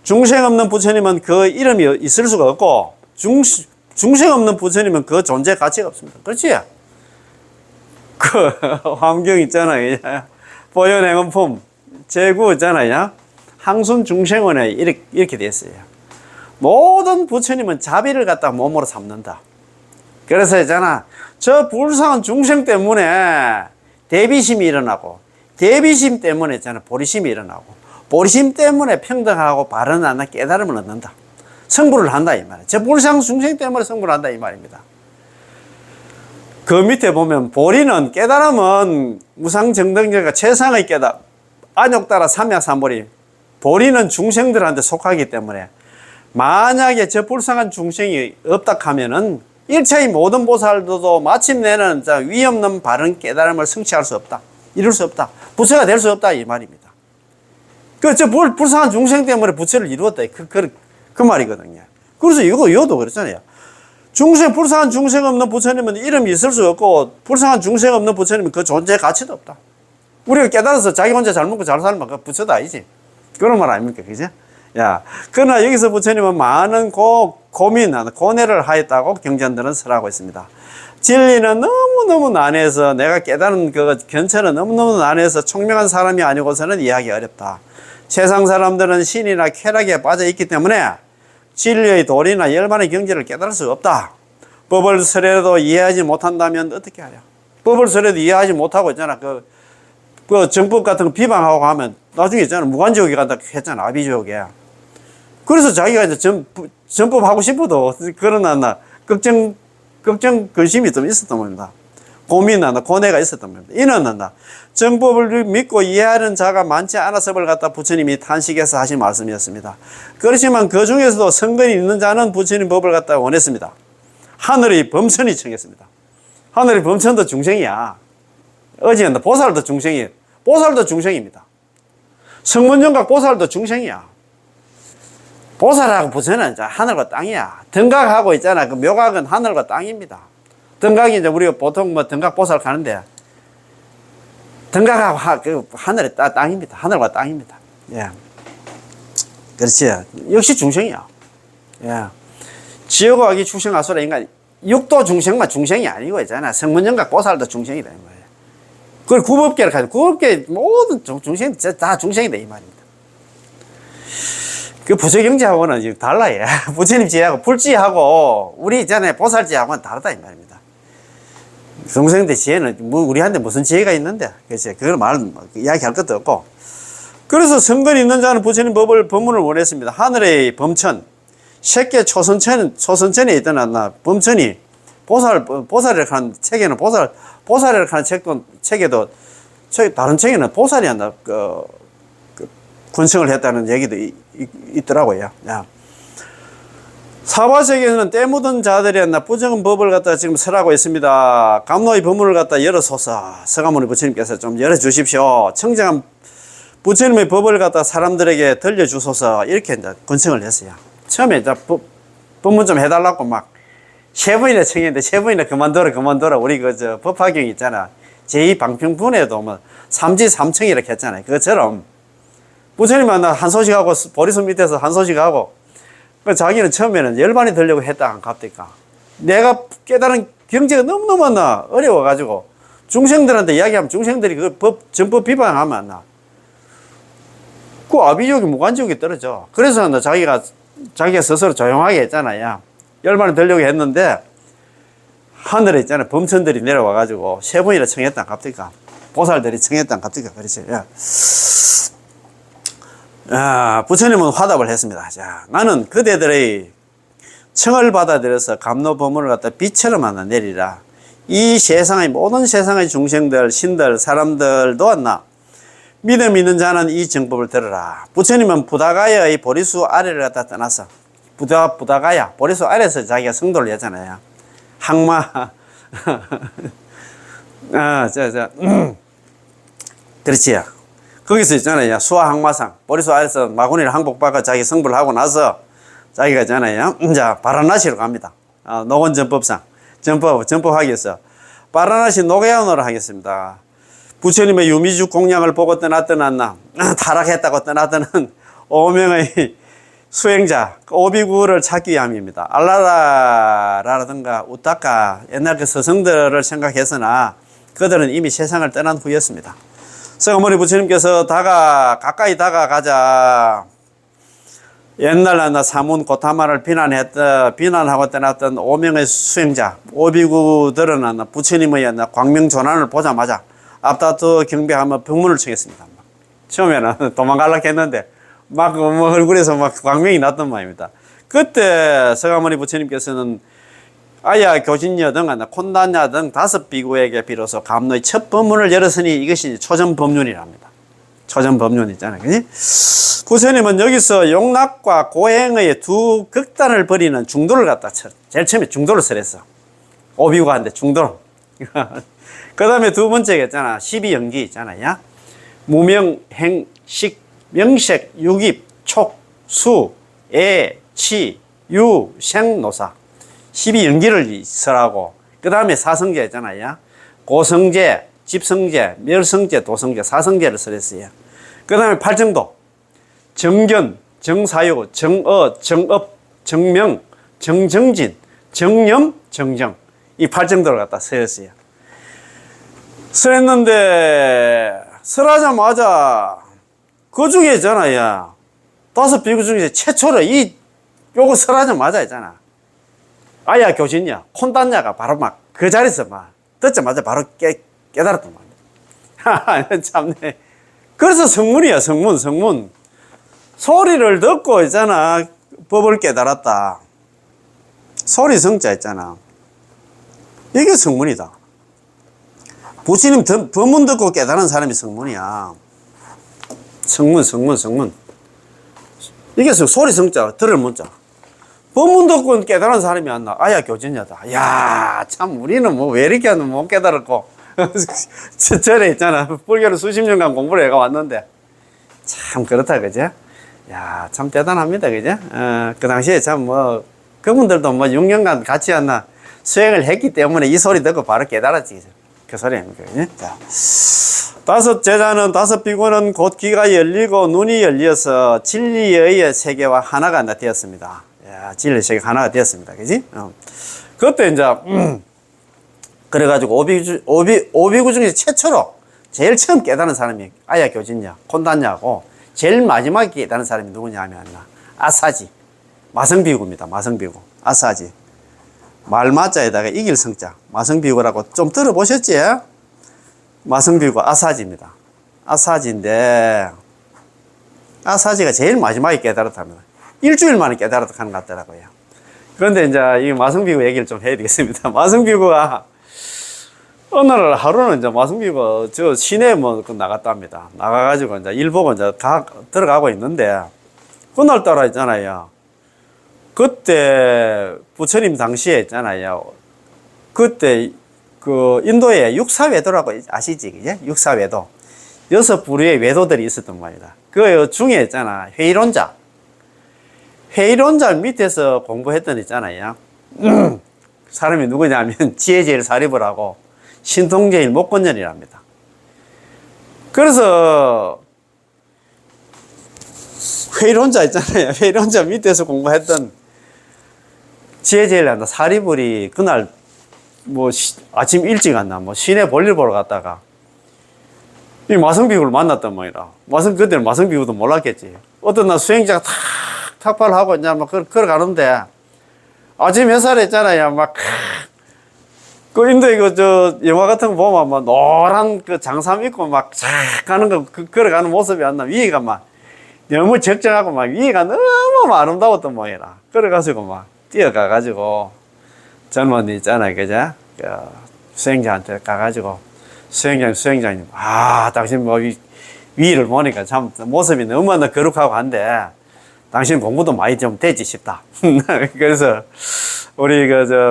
중생 없는 부처님은 그 이름이 있을 수가 없고, 중생 없는 부처님은 그 존재 가치가 없습니다. 그렇지? 환경 있잖아요. 보현행원품, 제구 있잖아요. 항순 중생원에 이렇게 됐어요. 모든 부처님은 자비를 갖다 몸으로 삼는다. 그래서 있잖아. 저 불쌍한 중생 때문에 대비심이 일어나고, 대비심 때문에 있잖아. 보리심이 일어나고, 보리심 때문에 평등하고 바른 깨달음을 얻는다. 성불을 한다 이 말이에요. 저 불쌍한 중생 때문에 성불을 한다 이 말입니다. 그 밑에 보면 보리는 깨달음은 무상정등제가 최상의 깨달음, 안욕따라 삼약삼보리. 보리는 중생들한테 속하기 때문에 만약에 저 불쌍한 중생이 없다 하면은 일체의 모든 보살들도 마침내는 위 없는 바른 깨달음을 성취할 수 없다. 이룰 수 없다. 부처가 될 수 없다 이 말입니다. 저 불쌍한 중생 때문에 부처를 이루었다. 그 말이거든요. 그래서 이것도 그렇잖아요. 불쌍한 중생 없는 부처님은 이름이 있을 수 없고, 불쌍한 중생 없는 부처님은 그 존재 가치도 없다. 우리가 깨달아서 자기 혼자 잘 먹고 잘 살면 그 부처도 아니지. 그런 말 아닙니까? 그죠? 야, 그러나 여기서 부처님은 많은 고민, 고뇌를 하였다고 경전들은 설하고 있습니다. 진리는 너무너무 난해서 내가 깨달은 그 견처는 너무너무 난해서 총명한 사람이 아니고서는 이해하기 어렵다. 세상 사람들은 신이나 쾌락에 빠져 있기 때문에 진리의 도리나 열반의 경지를 깨달을 수 없다. 법을 설해도 이해하지 못한다면 어떻게 하랴? 법을 설해도 이해하지 못하고 있잖아. 그 정법 같은 거 비방하고 하면 나중에 있잖아. 무관지옥에 간다 했잖아. 아비지옥에. 그래서 자기가 이제 전법 하고 싶어도 그러나 걱정 근심이 좀 있었던 겁니다. 고민하나 고뇌가 있었던 겁니다. 이는 정법을 믿고 이해하는 자가 많지 않았음을 갖다 부처님이 탄식해서 하신 말씀이었습니다. 그렇지만 그 중에서도 성근이 있는 자는 부처님 법을 갖다 원했습니다. 하늘의 범천이 청했습니다. 하늘의 범천도 중생이야. 어지간다 보살도 중생이에요. 보살도 중생입니다. 성문정각 보살도 중생이야. 보살하고 부처는 이제 하늘과 땅이야. 등각하고 있잖아. 그 묘각은 하늘과 땅입니다. 등각이 이제 우리가 보통 뭐 등각 보살 가는데 등각하고 하늘의 땅입니다. 하늘과 땅입니다. 예. 그렇지. 역시 중생이야. 예. 지옥과 악이 축생 아수라 인간 육도 중생만 중생이 아니고 있잖아. 성문정각 보살도 중생이다 이 말이야. 그걸 구법계를 가지고 구법계 모든 중생 다 중생이다 이 말입니다. 그 부처경지하고는 달라요. 부처님 지혜하고 불지하고 우리 있잖아요. 보살지하고는 다르다 이 말입니다. 중생들 지혜는 우리한테 무슨 지혜가 있는데, 그렇지? 그걸 이야기할 것도 없고. 그래서 성근 있는 자는 부처님 법문을 원했습니다. 하늘의 범천, 색계 초선천에 있던 범천이 보살이라고 하는 책에는 보살이라고 하는 책에도 다른 책에는 보살이 한다. 군성을 했다는 얘기도 있더라고요. 야. 사바세계에서는 때 묻은 자들이 부정한 법을 갖다 지금 설하고 있습니다. 감노의 법문을 갖다 열어소서 서가모니 부처님께서 좀 열어주십시오. 청정한 부처님의 법을 갖다 사람들에게 들려주소서 이렇게 이제 군성을 했어요. 처음에 이제 법문 좀 해달라고 막 세 번이나 청했는데 세 번이나 그만둬라. 우리 법화경 있잖아. 제2방평분에도 뭐 삼지삼청이라고 했잖아요. 그것처럼 부처님은 한 소식하고 보리수 밑에서 한 소식하고 자기는 처음에는 열반이 되려고 했다 갑니까? 내가 깨달은 경지가 너무너무 어려워가지고 중생들한테 이야기하면 중생들이 그 전법 비방하면 그 아비지옥이 무관지옥이 떨어져. 그래서 자기가 스스로 조용하게 했잖아요. 열반이 되려고 했는데 하늘에 있잖아요. 범천들이 내려와가지고 세 번이나 청했다 갑니까? 보살들이 청했다 갑니까? 그렇지. 부처님은 화답을 했습니다. 자, 나는 그대들의 청을 받아들여서 감노 법문을 갖다 빛처럼 내리라. 이 세상의 모든 세상의 중생들, 신들, 사람들도 믿음 있는 자는 이 정법을 들으라. 부처님은 부다가야의 보리수 아래를 갖다 떠나서 부다가야 보리수 아래에서 자기가 성도를 했잖아요. 항마 그렇지요. 거기서 있잖아요. 수화항마상. 보리수 아래에서 마구니를 항복받고 자기 성불을 하고 나서 자기가 있잖아요. 자, 바라나시로 갑니다. 노건전법상. 전법하기 위해서. 바라나시 노계원으로 하겠습니다. 부처님의 유미죽 공양을 보고 떠났던 타락했다고 떠났던 5명의 수행자, 오비구를 찾기 위함입니다. 알라라라든가 우타카, 옛날 그 서성들을 생각해서나 그들은 이미 세상을 떠난 후였습니다. 서가모니 부처님께서 가까이 다가가자. 옛날 사문 고타마를 비난하고 떠났던 5명의 수행자, 오비구들은 부처님의 광명존환을 보자마자 앞다투 경배하며 병문을 청했습니다. 처음에는 도망가려고 했는데 막 얼굴에서 막 광명이 났던 말입니다. 그때 서가모니 부처님께서는 아야 교진녀 등 콘다냐 등 5비구에게 비로소 감노의 첫 법문을 열었으니 이것이 초전법륜이랍니다. 초전법륜 있잖아요. 그지? 부처님은 여기서 용락과 고행의 두 극단을 벌이는 중도를 갖다 제일 처음에 중도를 설했어. 오비구한테 중도. 그 다음에 두 번째가 있잖아. 12영기 있잖아요. 무명, 행, 식, 명색, 유깁, 촉, 수, 애, 치, 유, 생, 노사. 12영기를 설하고, 그 다음에 사성제 있잖아요. 고성제, 집성제, 멸성제, 도성제, 사성제를 설했어요. 그 다음에 8정도. 정견, 정사유, 정어, 정업, 정명, 정정진, 정념, 정정. 이 8정도를 갖다 세웠어요. 설했는데, 설하자마자, 그 중에 있잖아, 야. 5비구 중에 최초로 요거 설하자마자 있잖아. 아야 교진야, 콘단냐가 바로 막 그 자리에서 막 듣자마자 바로 깨달았단 말이야. 참네. 그래서 성문이야, 성문. 소리를 듣고 있잖아. 법을 깨달았다. 소리 성자 있잖아. 이게 성문이다. 부처님 법문 듣고 깨달은 사람이 성문이야. 성문. 이게 소리 성자, 들을 문자. 법문 듣고 깨달은 사람이 안 나. 아야 교진야다. 야, 참 우리는 뭐 왜 이렇게 못 깨달았고. 전에 있잖아. 불교를 수십 년간 공부를 해가 왔는데. 참 그렇다, 그제? 야, 참 대단합니다, 그제? 그 당시에 참 뭐, 그분들도 뭐 6년간 같이 하나 수행을 했기 때문에 이 소리 듣고 바로 깨달았지. 그 소리입니다, 그제? 자. 5 제자는 5 비구는 곧 귀가 열리고 눈이 열려서 진리의 세계와 하나가 되었습니다. 야, 진리의 세계가 하나가 되었습니다. 그지? 그때 이제, 그래가지고 오비구 중에 최초로 제일 처음 깨달은 사람이 아야 교진야, 콘단냐고 제일 마지막에 깨달은 사람이 누구냐 하면 아사지. 마성비구입니다. 마성비구. 아사지. 말마자에다가 이길 성자. 마성비구라고 좀 들어보셨지? 마성비구 아사지입니다. 아사지인데, 아사지가 제일 마지막에 깨달았답니다. 일주일 만에 깨달았다 하는 것 같더라고요. 그런데 이제 이 마성비구 얘기를 좀 해야 되겠습니다. 마성비구가 어느 날 하루는 이제 마성비구가 저 시내에 뭐 나갔답니다. 나가가지고 이제 일 보고 이제 들어가고 있는데, 그날따라 있잖아요. 그때 부처님 당시에 있잖아요. 그때 그 인도에 육사외도라고 아시지? 그제? 육사외도. 6부류의 외도들이 있었단 말이다. 그 중에 있잖아. 회의론자. 회의론자 밑에서 공부했던 있잖아요. 사람이 누구냐면 지혜제일 사립을 하고 신통제일 목건년이랍니다. 그래서 회의론자 있잖아요. 회의론자 밑에서 공부했던 지혜제일 한다. 사립을이 그날 뭐 아침 일찍 갔나 뭐 시내 볼일 보러 갔다가 이 마성비구를 만났단 말이라. 그때는 마성비구도 몰랐겠지. 어떤 날 수행자가 탁발을 하고 이제 막 걸어가는데 아침 햇살에 있잖아요. 막 그 인도에 저 영화 같은 거 보면 막 노란 그 장삼 입고 막 쫙 가는 거 걸어가는 모습이 안 나. 위에가 막 너무 적정하고 막 위에가 너무 아름다웠던 모양이라. 그래가지고 막 뛰어가가지고 젊은이 있잖아요. 그죠? 그 수행자한테 가가지고 수행자님, 당신 뭐 위를 보니까 참 모습이 너무나 거룩하고 한데 당신 공부도 많이 좀 되지 싶다. 그래서 우리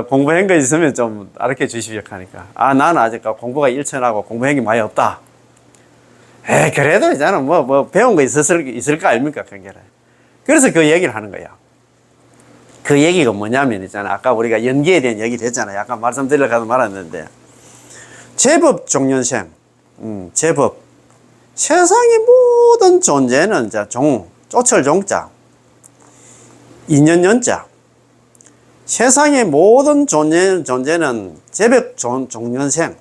공부한 거 있으면 좀 가르쳐 주십시오 하니까 나는 아직 공부가 일천하고 공부한 게 많이 없다. 그래도 있잖아 뭐 배운 거 있을 거 아닙니까? 그래서 그 얘기를 하는 거야. 그 얘기가 뭐냐면 있잖아. 아까 우리가 연기에 대한 얘기를 했잖아요. 아까 말씀드리려고 말았는데 제법 종년생, 제법. 세상의 모든 존재는 쫓을 종자, 인연연자. 세상의 모든 존재는 제법 종년생.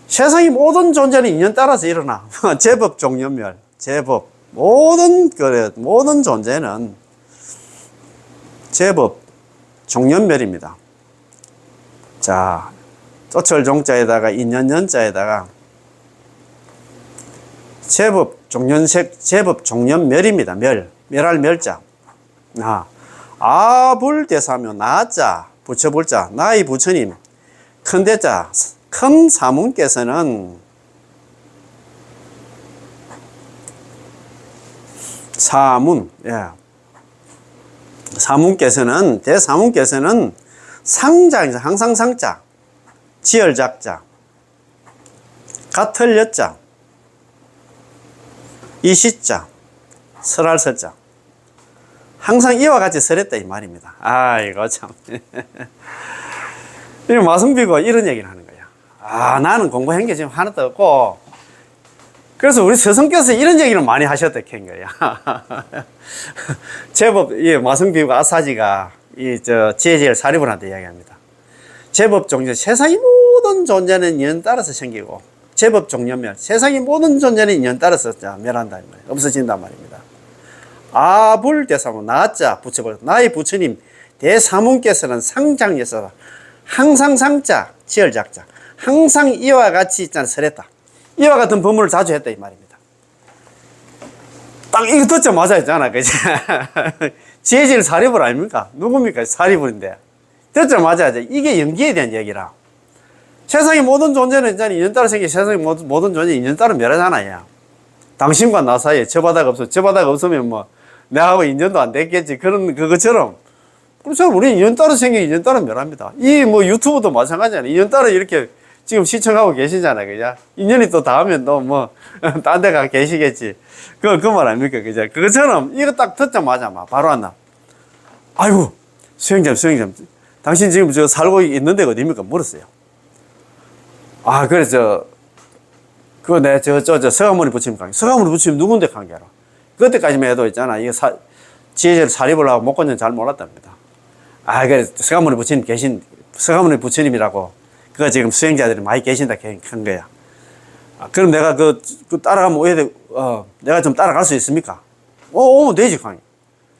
세상의 모든 존재는 인연 따라서 일어나. 제법 종년멸. 제법. 모든 존재는 제법 종년멸입니다. 자, 쫓을 종자에다가 인연연자에다가 제법 종년멸입니다. 멸할 멸자. 아불대사며 나자 부처불자 나의 부처님 큰 대자 큰 사문께서는 대사문께서는 상자입니다. 항상 상자 지열작자 같을 여자 이시자 설할설자 항상 이와 같이 설했다 이 말입니다. 이거 참. 이 마성비가 이런 얘기를 하는 거야. 나는 공부한 게 지금 하나도 없고 그래서 우리 스승께서 이런 얘기를 많이 하셨다 캔 거야. 제법 이 마성비우가 아사지가 지혜제일 사리불한테 이야기합니다. 제법 종교, 세상의 모든 존재는 인연 따라서 생기고, 제법 종료멸, 세상의 모든 존재는 인연 따라서 멸한다 이 말이에요. 없어진단 말입니다. 아불대사모 나자 부처벌, 나의 부처님 대사문께서는 상장에서 항상 상자 지열작자, 항상 이와 같이 있잖아 설했다. 이와 같은 법문을 자주 했다 이 말입니다. 딱 이거 듣자마자 있잖아, 그지? 지혜질 사리불 아닙니까? 누굽니까? 사리불인데. 듣자마자 이게 연기에 대한 얘기라. 세상의 모든 존재는 있잖아 인연 따라 생긴 세상의 모든 존재 인연 따라 멸하잖아요. 당신과 나 사이에 저 바다가 없어. 저 바다가 없으면 뭐 내하고 인연도 안 됐겠지. 그것처럼. 그렇죠. 우리 인연 따라 생긴 인연 따라 멸합니다. 이 뭐 유튜브도 마찬가지잖아요. 인연 따라 이렇게 지금 시청하고 계시잖아요. 그죠? 인연이 또 닿으면 또 뭐, 딴 데 가 계시겠지. 그 말 아닙니까? 그죠? 그것처럼 이거 딱 듣자마자 막 바로 왔나. 아이고, 수행장. 당신 지금 저 살고 있는 데가 어디입니까? 물었어요. 아, 그래서, 서가모니 부처님 관계. 서가모니 부처님 누군데 관계라. 그때까지만 해도 있잖아. 이거 지혜제를 사립을 하고 목건전 잘 몰랐답니다. 아, 그래, 서가모니 부처님이라고. 그거 지금 수행자들이 많이 계신다, 한 거야. 아, 그럼 내가 따라가면 내가 좀 따라갈 수 있습니까? 되지, 강의.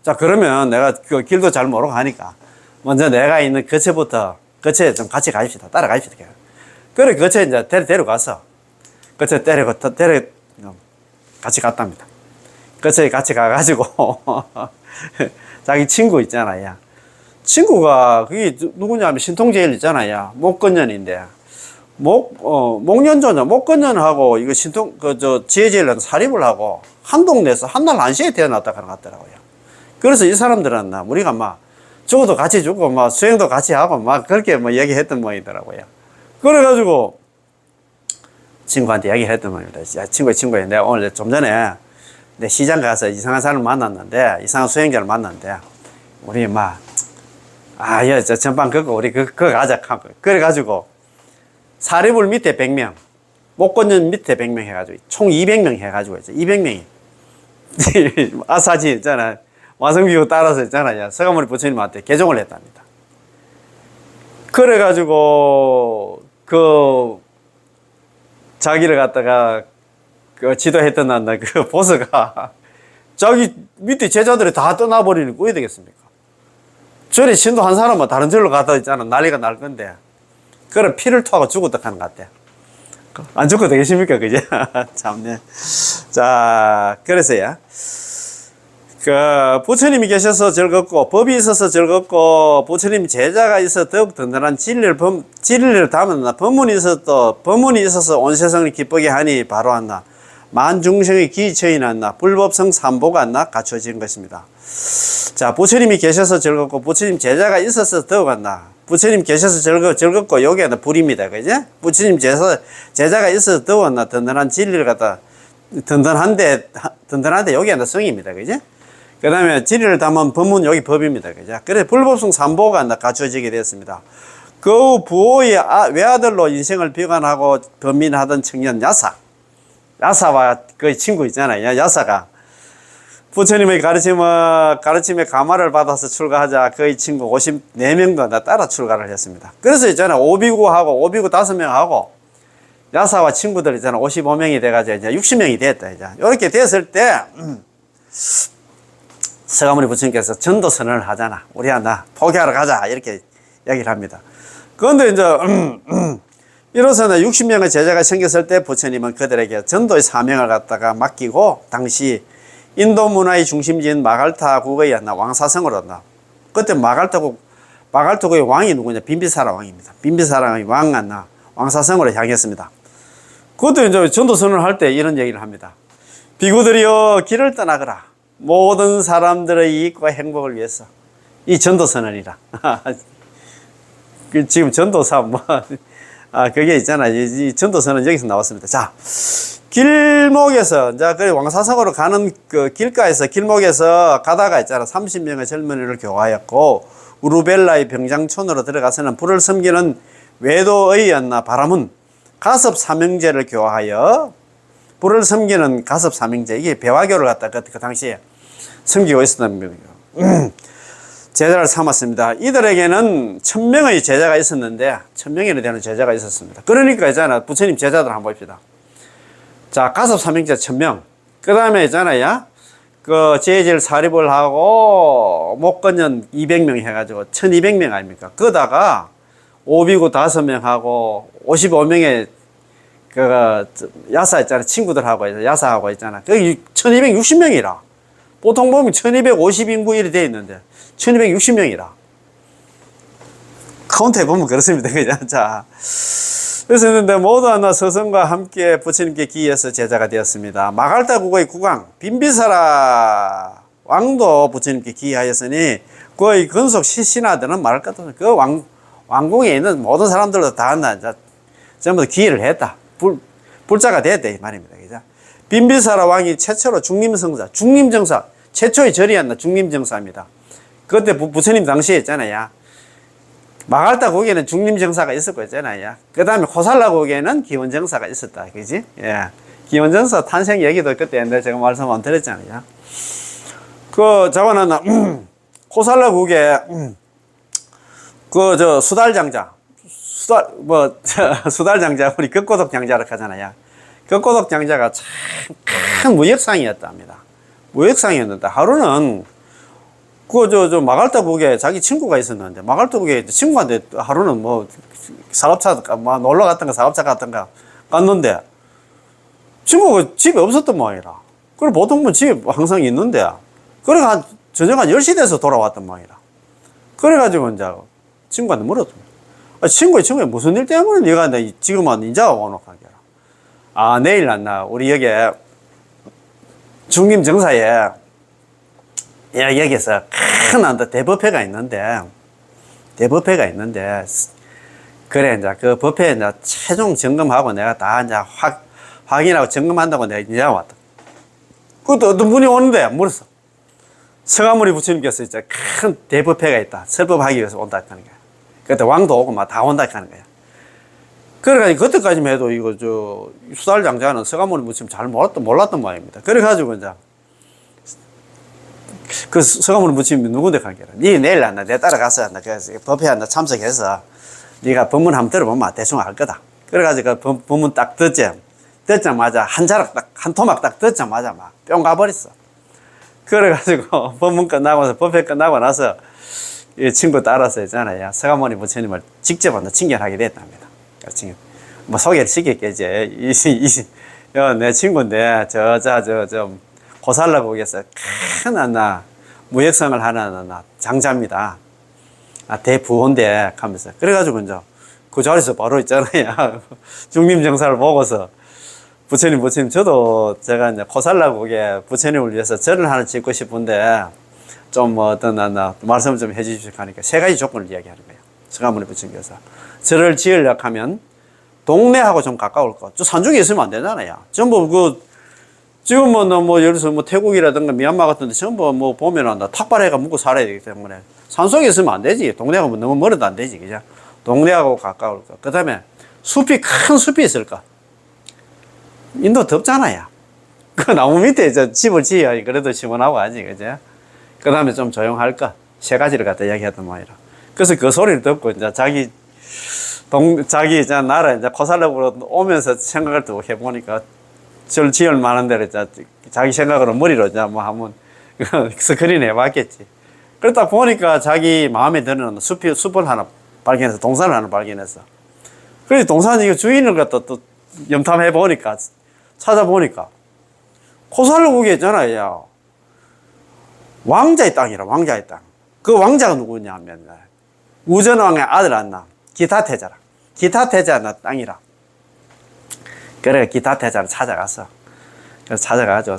자, 그러면 내가 그 길도 잘 모르고 하니까. 먼저 내가 있는 거처에 좀 같이 가십시다. 따라가십시다. 그래, 거처에 이제 데려가서, 거처에 같이 갔답니다. 거처에 같이 가가지고, 자기 친구 있잖아요. 친구가, 그게 누구냐면 신통제일 있잖아요. 목건년인데, 목련조냐, 목건년하고, 이거 지혜제일은 사립을 하고, 한 동네에서 한 날 한시에 태어났다 가는 것 같더라고요. 그래서 이 사람들은 우리가 막, 죽어도 같이 죽고, 막, 수행도 같이 하고, 막, 그렇게 뭐 얘기했던 모양이더라고요. 그래가지고, 친구한테 얘기했던 모양입니다. 야, 친구야, 내가 오늘 좀 전에, 내 시장 가서 이상한 사람을 만났는데, 이상한 수행자를 만났는데, 우리 막, 저 전방 걷고, 우리 그거 가자. 그래가지고, 사리불 밑에 100명, 목건년 밑에 100명 해가지고, 총 200명 해가지고, 이제 200명이, 아사지 있잖아. 와성비우 따라서 있잖아요. 서가모니 부처님한테 개종을 했답니다. 그래가지고, 자기를 갖다가, 지도했던 날, 보스가, 자기 밑에 제자들이 다 떠나버리는 거 어떻게 되겠습니까? 절에 신도 한 사람은 다른 절로 가다 있잖아. 난리가 날 건데. 그래, 피를 토하고 죽었다 하는 것 같아. 안 죽어도 되겠습니까? 그죠? 참네. 자, 그래서요. 부처님이 계셔서 즐겁고, 법이 있어서 즐겁고, 부처님 제자가 있어 더욱 든든한 진리를 담았나, 법문이 있어서 온 세상을 기쁘게 하니 바로 왔나, 만중생의 기처이 났나, 불법성 삼보가 왔나, 갖춰진 것입니다. 자, 부처님이 계셔서 즐겁고, 부처님 제자가 있어서 더욱 왔나, 부처님 계셔서 즐겁고, 여기가 불입니다. 그죠? 부처님 제자가 있어서 더욱 왔나, 든든한 진리를 갖다, 든든한데, 여기가 성입니다. 그죠? 그 다음에 진리를 담은 법문 여기 법입니다. 그죠? 그래서 불법성 삼보가 갖추어지게 되었습니다. 그 부호의 외아들로 인생을 비관하고 범민하던 청년 야사와 그 친구 있잖아요. 야사가 부처님의 가르침에 감화를 받아서 출가하자 그의 친구 54명도 따라 출가를 했습니다. 그래서 있잖아요. 오비구 5명하고 야사와 친구들 있잖아요. 55명이 돼가지고 이제 60명이 됐다. 이제 이렇게 됐을 때, 서가모니 부처님께서 전도 선언을 하잖아. 우리야, 나 포기하러 가자. 이렇게 얘기를 합니다. 그런데 이제, 이로서는 60명의 제자가 생겼을 때 부처님은 그들에게 전도의 사명을 갖다가 맡기고, 당시 인도 문화의 중심지인 마갈타 국의 왕사성으로 그때 마갈타국의 왕이 누구냐? 빈비사라 왕입니다. 빈비사라의 왕사성으로 향했습니다. 그것도 이제 전도 선언을 할 때 이런 얘기를 합니다. 비구들이여 길을 떠나거라. 모든 사람들의 이익과 행복을 위해서. 이 전도 선언이라. 지금 전도사 그게 있잖아. 이 전도 선언 여기서 나왔습니다. 자, 길목에서, 그 왕사성으로 가는 길가에서, 길목에서 가다가 있잖아. 30명의 젊은이를 교화하였고, 우루벨라의 병장촌으로 들어가서는 불을 섬기는 외도의 바라문 가섭 삼형제를 교화하여 불을 섬기는 가섭 삼형제, 이게 배화교를 갖다 그 당시에 섬기고 있었던 제자를 삼았습니다. 이들에게는 1000명의 제자가 있었는데 1000명이나 되는 제자가 있었습니다. 그러니까 있잖아, 부처님 제자들 한번 봅시다. 자, 가섭 삼형제 1000명. 그 다음에 있잖아요, 그 제질 사립을 하고 목건년 200명 해가지고 1200명 아닙니까? 그러다가 오비구 5명하고 55명의 그 야사 있잖아, 친구들하고 야사하고 있잖아. 그게 1260명이라. 보통 보면 1250인구 이렇게 돼 있는데 1260명이라. 카운트해 보면 그렇습니다. 그죠? 자, 그래서 했는데 모두 하나 서성과 함께 부처님께 기해서 제자가 되었습니다. 마갈타 국의 국왕 빈비사라 왕도 부처님께 기하였으니 그의 근속 신하들은 말할 것 없는 그 왕궁에 있는 모든 사람들도 다 전부 다 기회를 했다. 불자가 됐다 이 말입니다. 그죠? 빈비사라 왕이 최초로 중림성사, 중림정사, 최초의 절이었나 중림정사입니다. 그때 부처님 당시에 있잖아요. 마갈타 국에는 중림정사가 있었고 있잖아요. 그 다음에 코살라 국에는 기원정사가 있었다. 그지? 예. 기원정사 탄생 얘기도 그때 옛날에 제가 말씀 안 드렸잖아요. 그, 저거는, 코살라 국에, 수달장자, 수달장자, 우리 극고독 장자를 하잖아요. 극고독 장자가 참 큰 무역상이었답니다. 무역상이었는데, 하루는, 마갈타국에 자기 친구가 있었는데, 마갈타국에 친구한테 하루는 사업차, 놀러 갔던가, 사업차 갔던가, 갔는데, 친구가 집에 없었던 모양이라. 그래, 보통 집에 항상 있는데, 그래, 저녁 한 10시 돼서 돌아왔단 말이라. 그래가지고, 이제, 친구한테 물었더니, 친구야, 무슨 일 때문에 네가 지금은 인자가 오노? 아, 내일 났나? 우리 여기에, 중림정사에, 여기에서 큰 대법회가 있는데, 그래, 이제 그 법회 이제 최종 점검하고 내가 다 이제 확인하고 점검한다고 내가 이제 왔다. 그것도 어떤 분이 오는데, 물었어. 서가모니 부처님께서 이제 큰 대법회가 있다. 설법하기 위해서 온다 하는 거야. 그때 왕도 오고 막 다 온다 하는 거야. 그래가지고 그때까지만 해도 수달장자는 서가모니 부처님 잘 몰랐던 모양입니다. 그래가지고 이제 그 서가모니 부처님이 누군데 간 거야. 니 내일 난다. 내 따라가서 그래서 법회 한다 참석해서 네가 법문 한번 들어보면 대충 알 거다. 그래가지고 그 법문 딱 듣자마자 한 토막 딱 듣자마자 막 뿅 가버렸어. 그래가지고 법문 끝나고 법회 끝나고 나서 이 친구 따라서 있잖아요. 서가모니 부처님을 직접 친견하게 됐답니다. 소개를 시켰겠지. 내 친구인데, 고살라국에서 큰 무역성을 하는 장자입니다. 대부호인데, 하면서. 그래가지고, 이제, 그 자리에서 바로 있잖아요. 중림정사를 보고서, 부처님, 저도 제가 이제 고살라국에 부처님을 위해서 절을 하나 짓고 싶은데, 말씀을 좀 해주십시오 하니까 3가지 조건을 이야기하는 거예요. 서가모니 부처님께서. 절을 지으려고 하면, 동네하고 좀 가까울 것. 산중에 있으면 안 되잖아요. 전부 지금은 예를 들어서 태국이라든가 미얀마 같은 데 전부 보면은 탁발해가 묵고 살아야 되기 때문에 산속에 있으면 안 되지. 동네하고 너무 멀어도 안 되지. 그죠? 동네하고 가까울 것. 그 다음에 큰 숲이 있을 것. 인도 덥잖아요. 그 나무 밑에 집을 지어야 그래도 시원하고 하지. 그죠? 그 다음에 좀 조용할 것. 3가지를 갖다 이야기했단 말이라. 그래서 그 소리를 듣고 이제 자기 나라 코살락으로 오면서 생각을 또 해보니까 절 지을 만한 데를 자기 생각으로 머리로 한번 스크린 해봤겠지. 그러다 보니까 자기 마음에 드는 숲을 하나 발견해서 동산을 하나 발견했어. 그래서 동산 주인을 갖다 또 염탐해 보니까 찾아보니까 코살락국에 있잖아요. 왕자의 땅이라, 왕자의 땅. 그 왕자가 누구냐 하면 우전왕의 아들 안나 기타태자라. 기타태자 땅이라. 그래, 기타태자를 찾아갔어. 그래서 찾아가지고,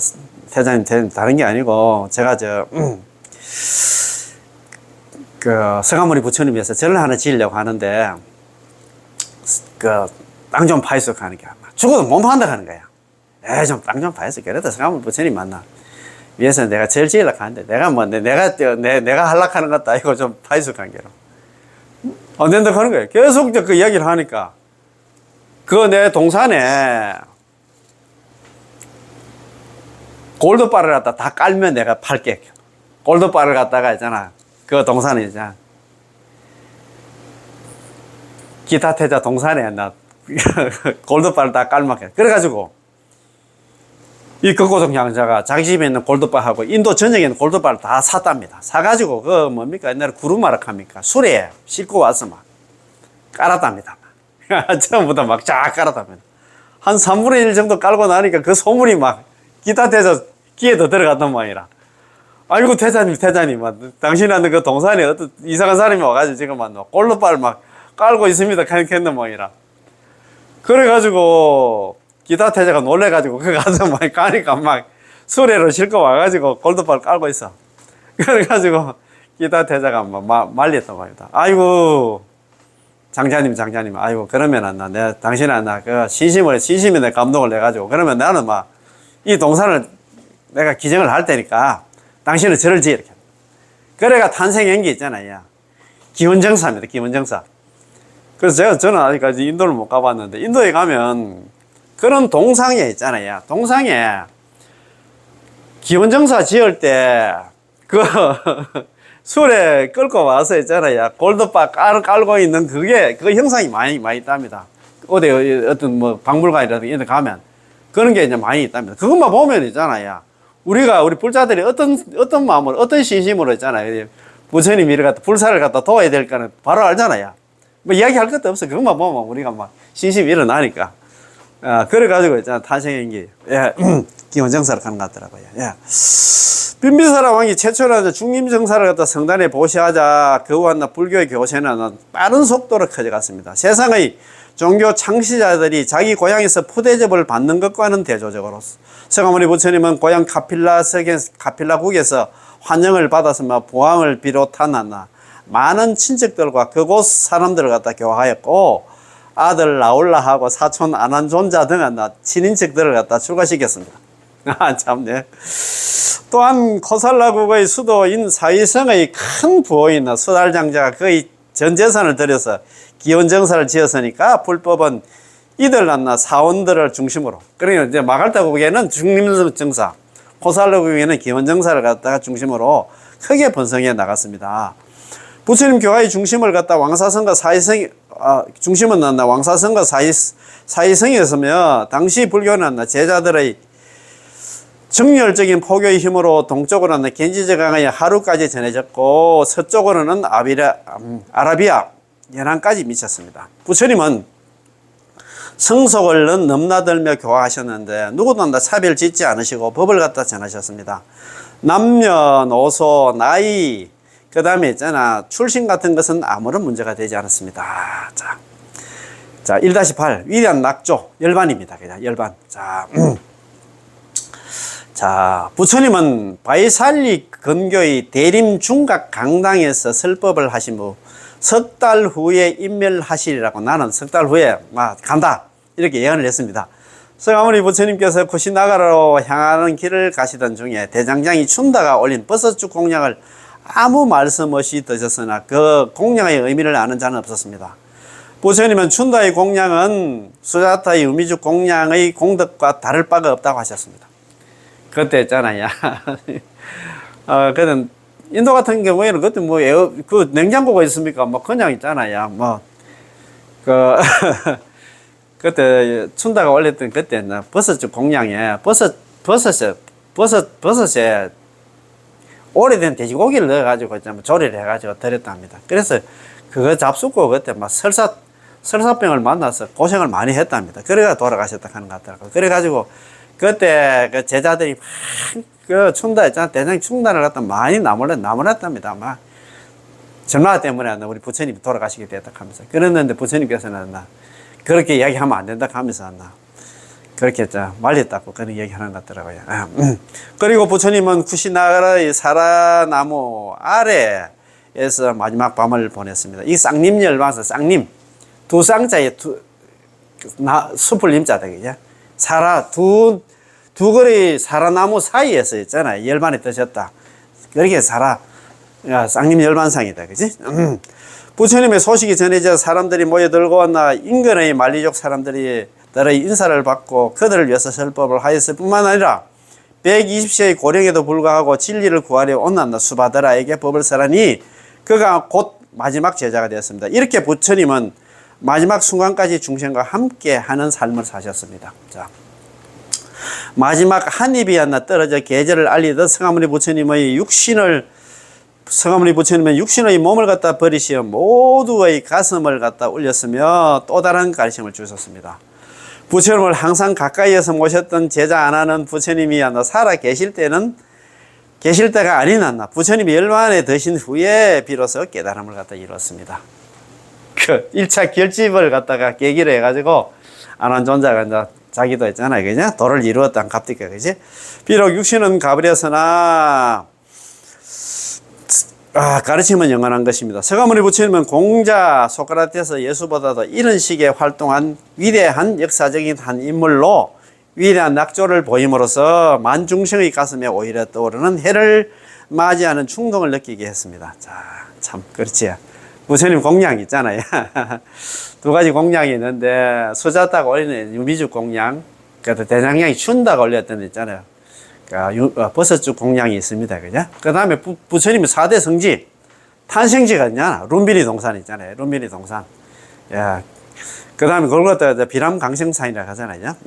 태자님, 다른 게 아니고, 제가 서가모니 부처님께서 절을 하나 지으려고 하는데, 땅 좀 파이소 하는 거야. 죽어도 못 판다 하는 거야. 땅 좀 파이소. 그래도 서가모니 부처님 만나. 위에서 내가 절 지으려고 하는데, 내가 하려고 하는 것도 아니고 좀 파이소 한 게로. 안 된다고 하는 거예요. 계속 그 이야기를 하니까, 내 동산에 골드바를 갖다 다 깔면 내가 팔게. 골드바를 갖다가 있잖아. 그 동산에 있잖아. 기타 태자 동산에 나 골드바를 다 깔막해. 그래가지고 이 극고성 향자가 자기 집에 있는 골드바하고 인도 전역에 있는 골드바를 다 샀답니다. 사가지고 그 뭡니까 옛날에 구루마락 합니까? 술에 싣고 와서 막 깔았답니다. 처음부터 막 쫙 깔았답니다. 한 3분의 1 정도 깔고 나니까 그 소문이 막 기타 태자 귀에도 들어갔단 말이라. 아이고 태자님 당신한테 그 동산에 어떤 이상한 사람이 와가지고 지금 골드바를 막 깔고 있습니다. 했는 모양이라. 그래가지고 기타 태자가 놀래가지고 그 가서 막 가니까 막 수레로 싣고 와가지고 골드바를 깔고 있어. 그래가지고 기타 태자가 막 말렸단 말이다. 아이고 장자님 아이고 그러면 내가 당신은 그 신심에 내 감동을 내가지고 그러면 나는 막 이 동산을 내가 기증을 할 테니까 당신은 절을 지어 이렇게. 그래가 탄생한 게 있잖아요. 기원정사입니다. 기원정사. 그래서 저는 아직까지 인도를 못 가봤는데 인도에 가면 그런 동상에 있잖아요. 동상에 기원정사 지을 때 그 술에 끌고 와서 있잖아요. 골드바 깔고 있는 그 형상이 많이 있답니다. 어디 어떤 뭐 박물관이라든지 이런 데 가면 그런 게 이제 많이 있답니다. 그것만 보면 있잖아요. 우리 불자들이 어떤 마음으로, 어떤 신심으로 있잖아요. 부처님 이를 갖다, 불사를 갖다 도와야 될 거는 바로 알잖아요. 뭐 이야기할 것도 없어. 그것만 보면 우리가 막 신심이 일어나니까. 그래가지고 있잖아. 탄생한 게, 예, 기원정사를 가는 것 같더라고요. 예. 빈비사라 왕이 최초로 중림정사를 갖다 성단에 보시하자 그와 불교의 교세는 빠른 속도로 커져갔습니다. 세상의 종교 창시자들이 자기 고향에서 푸대접을 받는 것과는 대조적으로 서가모니 부처님은 고향 카필라국에서 환영을 받았으며 부왕을 비롯한 많은 친척들과 그곳 사람들을 갖다 교화하였고 아들 라울라하고 사촌 아난존자 등 친인척들을 갖다 출가시켰습니다. 참네. 또한 코살라국의 수도인 사위성의 큰 부호인 수달장자가 거의 전 재산을 들여서 기원정사를 지었으니까 불법은 이들 사원들을 중심으로, 그러니까 이제 마갈타국에는 중림정사, 코살라국에는 기원정사를 갖다가 중심으로 크게 번성해 나갔습니다. 부처님 교화의 중심을 갖다 왕사성과 사이성, 중심은 왕사성과 사이성이었으며 당시 불교는 제자들의 정열적인 포교의 힘으로 동쪽으로는 겐지저강의 하루까지 전해졌고 서쪽으로는 아라비아 연안까지 미쳤습니다. 부처님은 성속을 넘나들며 교화하셨는데 누구도 차별 짓지 않으시고 법을 갖다 전하셨습니다. 남녀노소 나이 그 다음에 있잖아 출신 같은 것은 아무런 문제가 되지 않았습니다. 자 1-8 위대한 낙조 열반입니다. 그냥 열반. 자, 부처님은 바이살리 근교의 대림 중각 강당에서 설법을 하신 후 석 달 후에 인멸하시리라고 나는 석 달 후에 간다 이렇게 예언을 했습니다. 서가모니 부처님께서 쿠시나가라로 향하는 길을 가시던 중에 대장장이 춘다가 올린 버섯죽 공양을 아무 말씀 없이 드셨으나 그 공양의 의미를 아는 자는 없었습니다. 부처님은 춘다의 공양은 수자타의 의미죽 공양의 공덕과 다를 바가 없다고 하셨습니다. 그때 있잖아요. 그는 인도 같은 경우에는 그때 그 냉장고가 있습니까? 그냥 있잖아요. 그때 춘다가 올렸던 그때 버섯죽 공양에 버섯에 오래된 돼지고기를 넣어가지고 조리를 해가지고 드렸답니다. 그래서 그거 잡수고 그때 설사병을 만나서 고생을 많이 했답니다. 그래가 돌아가셨다 하는 것 같더라고요. 그래가지고 그때 그 제자들이 그 춘다 있잖아. 대장 충단을 갖다 많이 나무랐답니다. 전마 때문에 우리 부처님이 돌아가시게 됐다 하면서. 그랬는데 부처님께서는 그렇게 이야기하면 안 된다 하면서 그렇게 말렸다고 그런 이야기 하는 것 같더라고요. 그리고 부처님은 쿠시나가라의 사라나무 아래에서 마지막 밤을 보냈습니다. 이 쌍림열반서, 쌍림. 두 쌍자에 숲을 님자다, 그죠? 두 그리 사라나무 사이에서 있잖아요. 열반에 뜨셨다. 그렇게 쌍림 열반상이다. 그지? 부처님의 소식이 전해져 사람들이 모여들고 인근의 만리족 사람들이 인사를 받고 그들을 위해서 설법을 하였을 뿐만 아니라 120세의 고령에도 불구하고 진리를 구하려 온난다 수바드라에게 법을 설하니 그가 곧 마지막 제자가 되었습니다. 이렇게 부처님은 마지막 순간까지 중생과 함께 하는 삶을 사셨습니다. 자, 마지막 한 입이 하나 떨어져 계절을 알리듯 성하모니 부처님의 육신의 몸을 갖다 버리시어 모두의 가슴을 갖다 올렸으며 또 다른 가르침을 주셨습니다. 부처님을 항상 가까이에서 모셨던 제자 하나는 부처님이 살아 계실 때가 아니었나. 부처님이 열반에 드신 후에 비로소 깨달음을 갖다 이뤘습니다. 그 1차 결집을 갖다가 계기로 해가지고 안한존자가 이제 자기도 했잖아요. 그죠? 도를 이루었다는 갑디까, 그지? 비록 육신은 가버렸으나, 가르침은 영원한 것입니다. 서가모니 부처님은 공자 소크라테스 예수보다도 이런 식의 활동한 위대한 역사적인 한 인물로 위대한 낙조를 보임으로써 만중생의 가슴에 오히려 떠오르는 해를 맞이하는 충동을 느끼게 했습니다. 자, 참, 그렇지. 부처님 공양 있잖아요. 두 가지 공양이 있는데, 수자따가 올리는 유미죽 공양, 그래도 대장량이 춘다가 올렸던 데 있잖아요. 버섯죽 공양이 있습니다. 그죠? 그 다음에 부처님이 4대 성지, 탄생지가 있잖아. 룸비니 동산 있잖아요. 룸비니 동산. 야. 그 다음에 그걸 갖다가 비람 강성산이라고 하잖아요.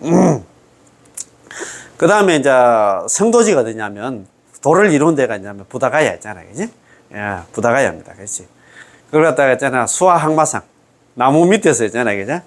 그 다음에 이제 성도지가 어디냐면, 도를 이룬 데가 있냐면 부다가야 있잖아요. 그지? 예, 부다가야입니다. 그렇지? 그걸 갖다가 있잖아. 수화항마상. 나무 밑에서 있잖아요. 그죠?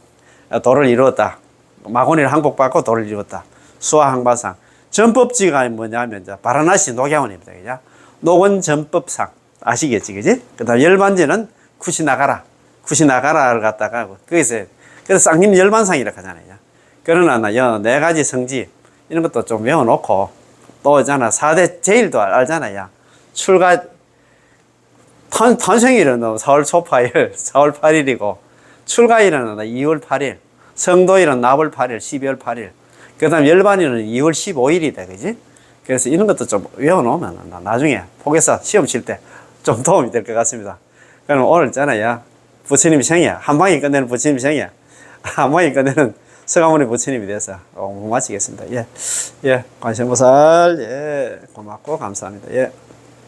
도를 이루었다. 마고니를 항복받고 도를 이루었다. 수화항마상. 전법지가 뭐냐면, 이제, 바라나시 녹야원입니다. 그죠? 녹원 전법상. 아시겠지, 그지? 그 다음 열반지는 쿠시나가라를 갖다가, 거기서, 그래서 쌍림 열반상이라고 하잖아요. 그러나, 네 가지 성지, 이런 것도 좀 외워놓고, 또 있잖아. 4대 제일도 알잖아요. 출가, 탄생일은 4월 초파일, 4월 8일이고, 출가일은 2월 8일, 성도일은 나월 8일, 12월 8일, 그 다음 열반일은 2월 15일이다. 그지? 그래서 이런 것도 좀 외워놓으면 나중에 포개서 시험 칠 때 좀 도움이 될 것 같습니다. 그럼 오늘 있잖아요. 부처님 생이야. 한 방에 끝내는 부처님 생이야. 한 방에 끝내는 서가모니 부처님이 돼서 마치겠습니다. 예. 관세음보살, 예. 고맙고 감사합니다. 예.